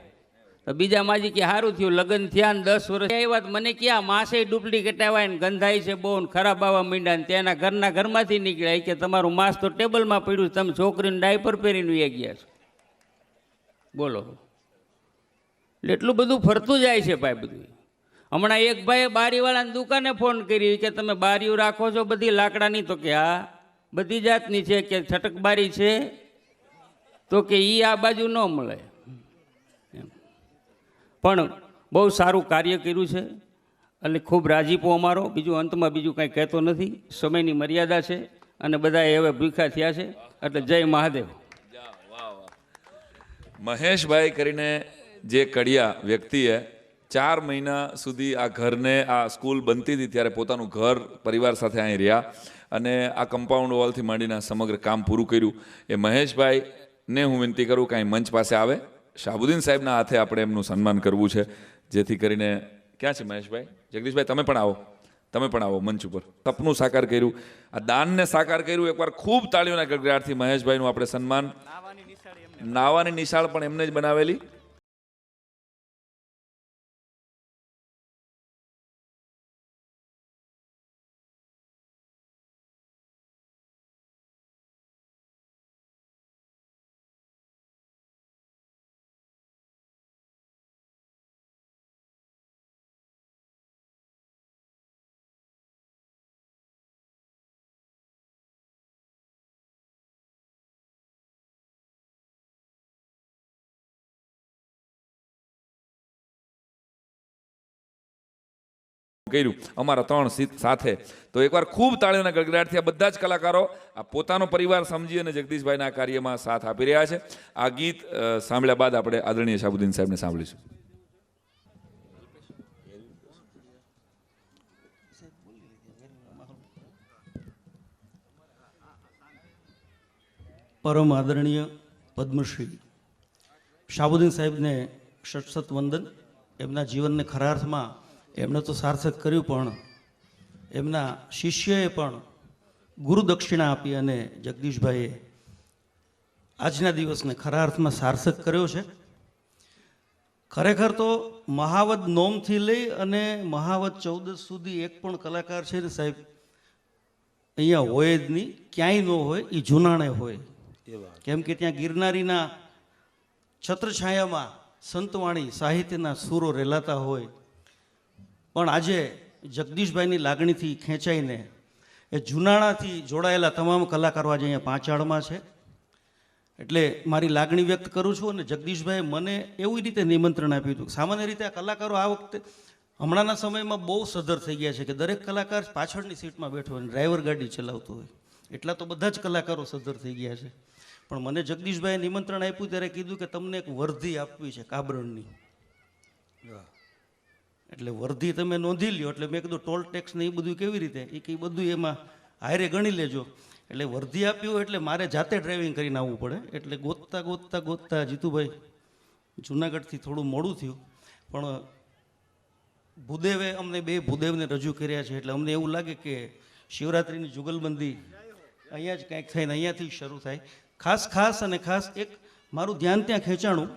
તો બીજા માજી કે સારું થયું, લગ્ન થયા ને 10 વર્ષ આવ્યા, મને ક્યાં માસે ડુપ્લિકેટ આવ્યા ને ગંધાઈ છે બહુ ખરાબ આવવા માંડ્યા ને તેના ઘરના ઘરમાંથી નીકળ્યા કે તમારું માંસ તો ટેબલમાં પડ્યું, તમે છોકરીને ડાયપર પહેરીને વી ગયા છો. બોલો, એટલું બધું ફરતું જાય છે ભાઈ બધું. હમણાં એક ભાઈએ બારીવાળાની દુકાને ફોન કરી કે તમે બારીઓ રાખો છો બધી લાકડાની? તો કે હા બધી જાતની છે. કે છટક બારી છે? તો કે ઈ આ બાજુ ન મળે. પણ બહુ સારું કાર્ય કર્યું છે એટલે ખૂબ રાજીપો અમારો. બીજું અંતમાં બીજું કાંઈ કહેતો નથી, સમયની મર્યાદા છે અને બધાએ હવે ભૂખ્યા થયા છે, એટલે જય મહાદેવ. મહેશભાઈ કરીને જે કડિયા વ્યક્તિએ 4 મહિના સુધી આ ઘરને, આ સ્કૂલ બનતી હતી ત્યારે પોતાનું ઘર પરિવાર સાથે અહીં રહ્યા અને આ કમ્પાઉન્ડ વોલથી માંડીને સમગ્ર કામ પૂરું કર્યું. એ મહેશભાઈને હું વિનંતી કરું કે અહીં મંચ પાસે આવે. શાહબુદ્દીન સાહેબના હાથે આપણે એમનું સન્માન કરવું છે, જેથી કરીને ક્યાં છે મહેશભાઈ? જગદીશભાઈ તમે પણ આવો મંચ ઉપર. સપનું સાકાર કર્યું, આ દાનને સાકાર કર્યું. એકવાર ખૂબ તાળીઓના ગડગડાટથી મહેશભાઈનું આપણે સન્માન. નાવાની નિશાળ પણ એમને જ બનાવેલી. કર્યું અમારા 3 સાથે. તો એકવાર ખૂબ તાળીઓના ગડગડાટથી આ બધા જ કલાકારો આ પોતાનો પરિવાર સમજી અને જગદીશભાઈના કાર્યમાં સાથ આપી રહ્યા છે. આ ગીત સાંભળ્યા બાદ આપણે આદરણીય શાહબુદ્દીન સાહેબને સાંભળીશું. પરમ આદરણીય પદ્મશ્રી શાહબુદ્દીન સાહેબને શત વંદન. એમના જીવનને ખરા અર્થમાં એમણે તો સાર્થક કર્યું, પણ એમના શિષ્યએ પણ ગુરુ દક્ષિણા આપી અને જગદીશભાઈએ આજના દિવસને ખરા અર્થમાં સાર્થક કર્યો છે. ખરેખર તો મહાવદ નોમથી લઈ અને મહાવદ 14 સુધી એક પણ કલાકાર છે ને સાહેબ અહીંયા હોય જ નહીં, ક્યાંય ન હોય, એ જુનાણે હોય. કેમ કે ત્યાં ગિરનારીના છત્રછાયામાં સંતવાણી સાહિત્યના સૂરો રેલાતા હોય. પણ આજે જગદીશભાઈની લાગણીથી ખેંચાઈને એ જુનાણાથી જોડાયેલા તમામ કલાકારો આજે અહીંયા પાંચાળમાં છે. એટલે મારી લાગણી વ્યક્ત કરું છું. અને જગદીશભાઈએ મને એવી રીતે નિમંત્રણ આપ્યું હતું. સામાન્ય રીતે આ કલાકારો આ વખતે હમણાંના સમયમાં બહુ સધર થઈ ગયા છે કે દરેક કલાકાર પાછળની સીટમાં બેઠો હોય, ડ્રાઈવર ગાડી ચલાવતો હોય. એટલા તો બધા જ કલાકારો સધર થઈ ગયા છે. પણ મને જગદીશભાઈએ નિમંત્રણ આપ્યું ત્યારે કીધું કે તમને એક વર્ધી આપવી છે કાબરણની. એટલે વર્ધી તમે નોંધી લ્યો. એટલે મેં કીધું ટોલ ટેક્સ ને એ બધું કેવી રીતે? એ કંઈ બધું એમાં હારે ગણી લેજો. એટલે વર્ધી આપ્યું એટલે મારે જાતે ડ્રાઇવિંગ કરીને આવવું પડે. એટલે ગોતતા જીતુભાઈ જુનાગઢથી થોડું મોડું થયું, પણ ભૂદેવે અમને 2 ભૂદેવને રજૂ કર્યા છે. એટલે અમને એવું લાગે કે શિવરાત્રિની જુગલબંધી અહીંયા જ કંઈક થઈને અહીંયાથી શરૂ થાય. ખાસ એક મારું ધ્યાન ત્યાં ખેંચાણું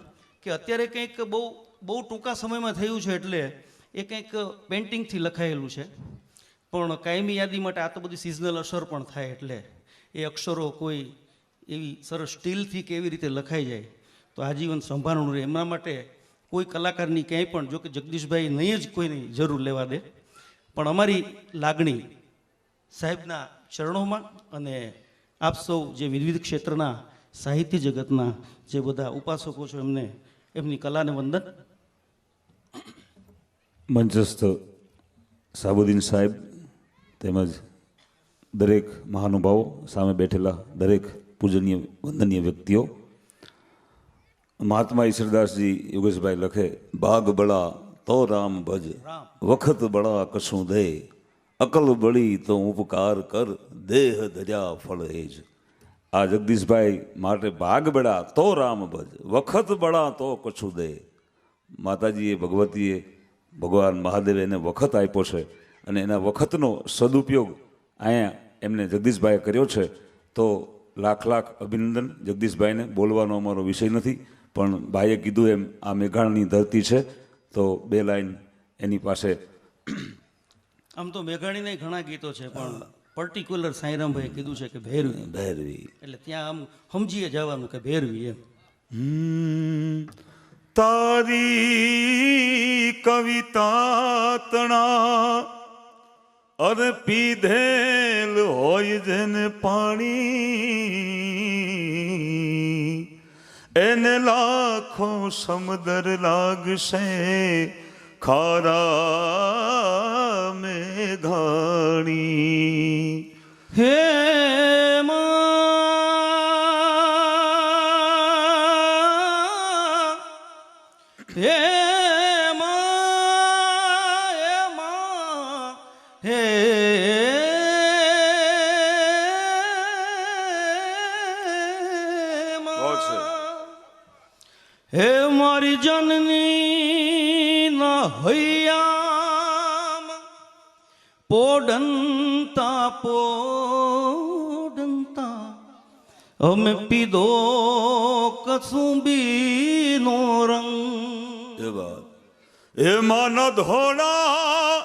કે અત્યારે કંઈક બહુ ટૂંકા સમયમાં થયું છે. એટલે એ કંઈક પેઇન્ટિંગથી લખાયેલું છે, પણ કાયમી યાદી માટે આ તો બધી સિઝનલ અસર પણ થાય, એટલે એ અક્ષરો કોઈ એવી સરસ સ્ટીલથી કેવી રીતે લખાઈ જાય તો આજીવન સંભાળવું રહે. એમના માટે કોઈ કલાકારની ક્યાંય પણ, જો કે જગદીશભાઈ નહીં જ કોઈની જરૂર લેવા દે, પણ અમારી લાગણી સાહેબના ચરણોમાં અને આપ સૌ જે વિવિધ ક્ષેત્રના સાહિત્ય જગતના જે બધા ઉપાસકો છો એમને એમની કલાને વંદન. મંચસ્થ સાબુદ્દીન સાહેબ તેમજ દરેક મહાનુભાવો, સામે બેઠેલા દરેક પૂજનીય વંદનીય વ્યક્તિઓ. મહાત્મા ઈશ્વરદાસજી યોગેશભાઈ લખે, બાગ બળા તો રામ ભજ, વખત બળા કશું દે, અકલ બળી તો ઉપકાર કર, દેહ ધર્યા ફળ એજ. આ જગદીશભાઈ માટે ભાગ બળા તો રામ ભજ, વખત બળા તો કશું દે. માતાજીએ, ભગવતીએ, ભગવાન મહાદેવે એને વખત આપ્યો છે અને એના વખતનો સદુપયોગ અહીંયા એમને જગદીશભાઈએ કર્યો છે. તો લાખ લાખ અભિનંદન જગદીશભાઈને. બોલવાનો અમારો વિષય નથી, પણ ભાઈએ કીધું એમ આ મેઘાણની ધરતી છે, તો બે લાઈન એની પાસે. આમ તો મેઘાણીના ઘણા ગીતો છે, પણ પર્ટિક્યુલર સાંઈરામભાઈએ કીધું છે કે ભૈરવી, ભૈરવી એટલે ત્યાં આમ સમજીએ જવાનું કે ભૈરવી એમ. તારી કવિતા તણા અરે પીધેલ હોય જેને પાણી, એને લાખો સમદર લાગશે ખારા મેઘાણી. હે હે મારી જનની ના હૈયામ પોડંતા પોડંતા અમે પીધો કસુંબીનો રંગ. એમાં ન ધોળા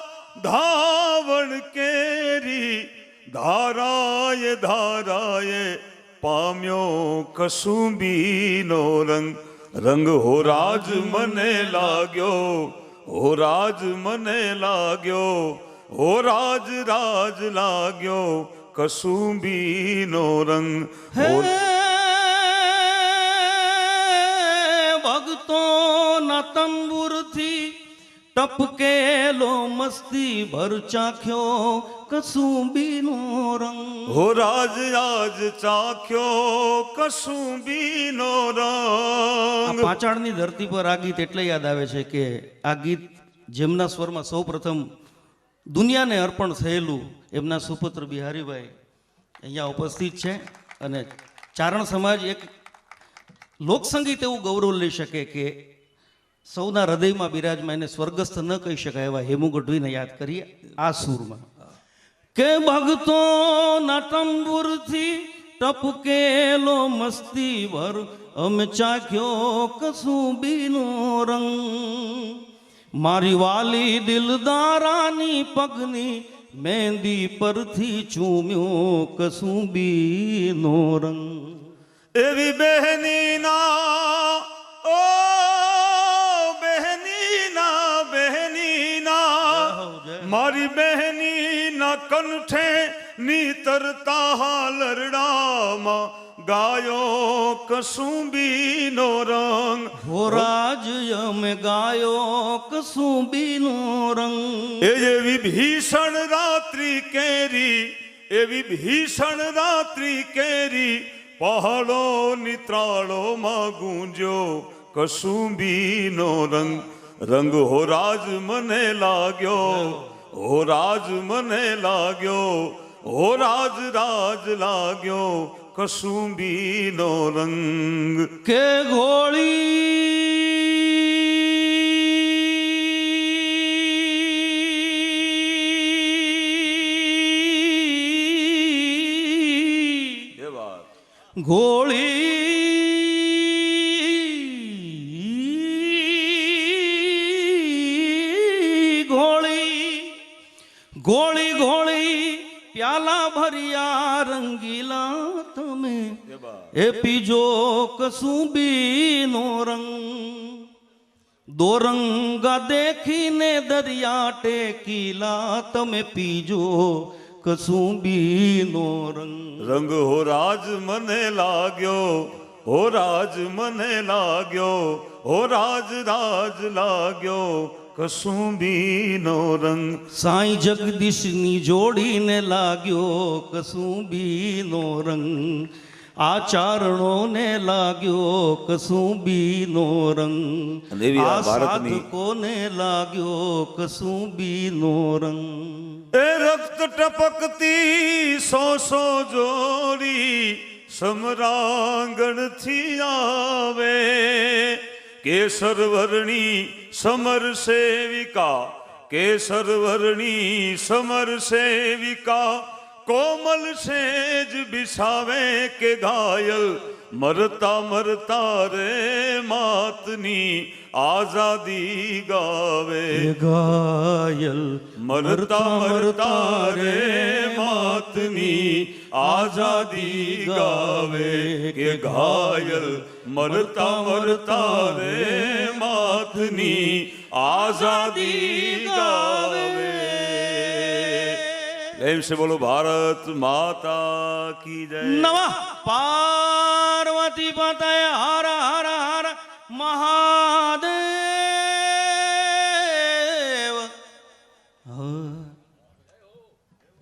ધાવણ કેરી, ધારાએ ધારાએ પામ્યો કસુંબીનો રંગ. રંગ હો રાજ મને લાગ્યો, હો રાજ મને લાગ્યો, હો રાજ રાજ લાગ્યો કસુંબીનો રંગ. ભક્તો ના તંબુરથી ટપકેલો મસ્તી ભર ચાખ્યો કસુંબીનો રંગ. હો રાજ રાજ ચાખ્યો કસુંબીનો રંગ. પાંચાળની ધરતી પર આ ગીત એટલે યાદ આવે છે કે આ ગીત જેમના સ્વરમાં સૌ પ્રથમ દુનિયાને અર્પણ થયેલું એમના સુપુત્ર બિહારીભાઈ અહીંયા ઉપસ્થિત છે. અને ચારણ સમાજ એક લોકસંગીત એવું ગૌરવ લઈ શકે કે સૌના હૃદયમાં બિરાજમાં, એને સ્વર્ગસ્થ ન કહી શકાય એવા હેમુ ગઢવીને યાદ કરીએ આ સૂરમાં કે ભક્તો ના તંબુરથી ટપકેલો મસ્તી ભર અમે ચાખ્યો કસુંબીનો રંગ. મારી વાલી દિલદારાની પગની મહેંદી પરથી ચૂમ્યો કસુંબીનો રંગ. એવી બહેનીના ઓ બહેનીના બહેનીના મારી બહેનીના કંઠે નીતરતા હાલરડામાં ગાયો કસુંબીનો રંગ. હો રાજ અમે ગાયો કસુંબીનો રંગ. એવી ભીષણ રાત્રિ કેરી, એવી ભીષણ રાત્રિ કેરી, પહાડો નિત્રાળોમાં ગુંજ્યો કસુંબીનો રંગ. રંગ હો રાજ મને લાગ્યો, હો રાજ મને લાગ્યો, હો રાજ રાજ લાગ્યો કસુંબીનો રંગ. કે ઘોળી ભર્યા રંગીલા તમે એ પીજો કસુંબીનો રંગ દોરંગા દેખીને દરિયા ટેકીલા તમે પીજો કસુંબીનો રંગ રંગ હો રાજ મને લાગ્યો હો રાજ મને લાગ્યો હો રાજ રાજ લાગ્યો કસુંબીનો રંગ સાંઈ જગદીશની જોડીને લાગ્યો કસુંબીનો રંગ આ ચારણોને લાગ્યો કસુંબીનો રંગ આ સાધકોને લાગ્યો કસુંબીનો રંગ એ રક્ત ટપકતી સો જોડી સમરાંગણથી આવે કેસર વર્ણી સમર સેવિકા કેસર વર્ણી સમર સેવિકા કોમલ સેજ બિછાવે કે ઘાયલ મરતા મરતા રે માતની આઝાદી ગાવે ઘાયલ મરતા મરતા રે માતની આઝાદી ગાવે કે ઘાયલ મરતા મરતા રે માતની આઝાદી ગાવે એમ से बोलो भारत माता की जय नमः पार्वती पतये हर हर हर महादेव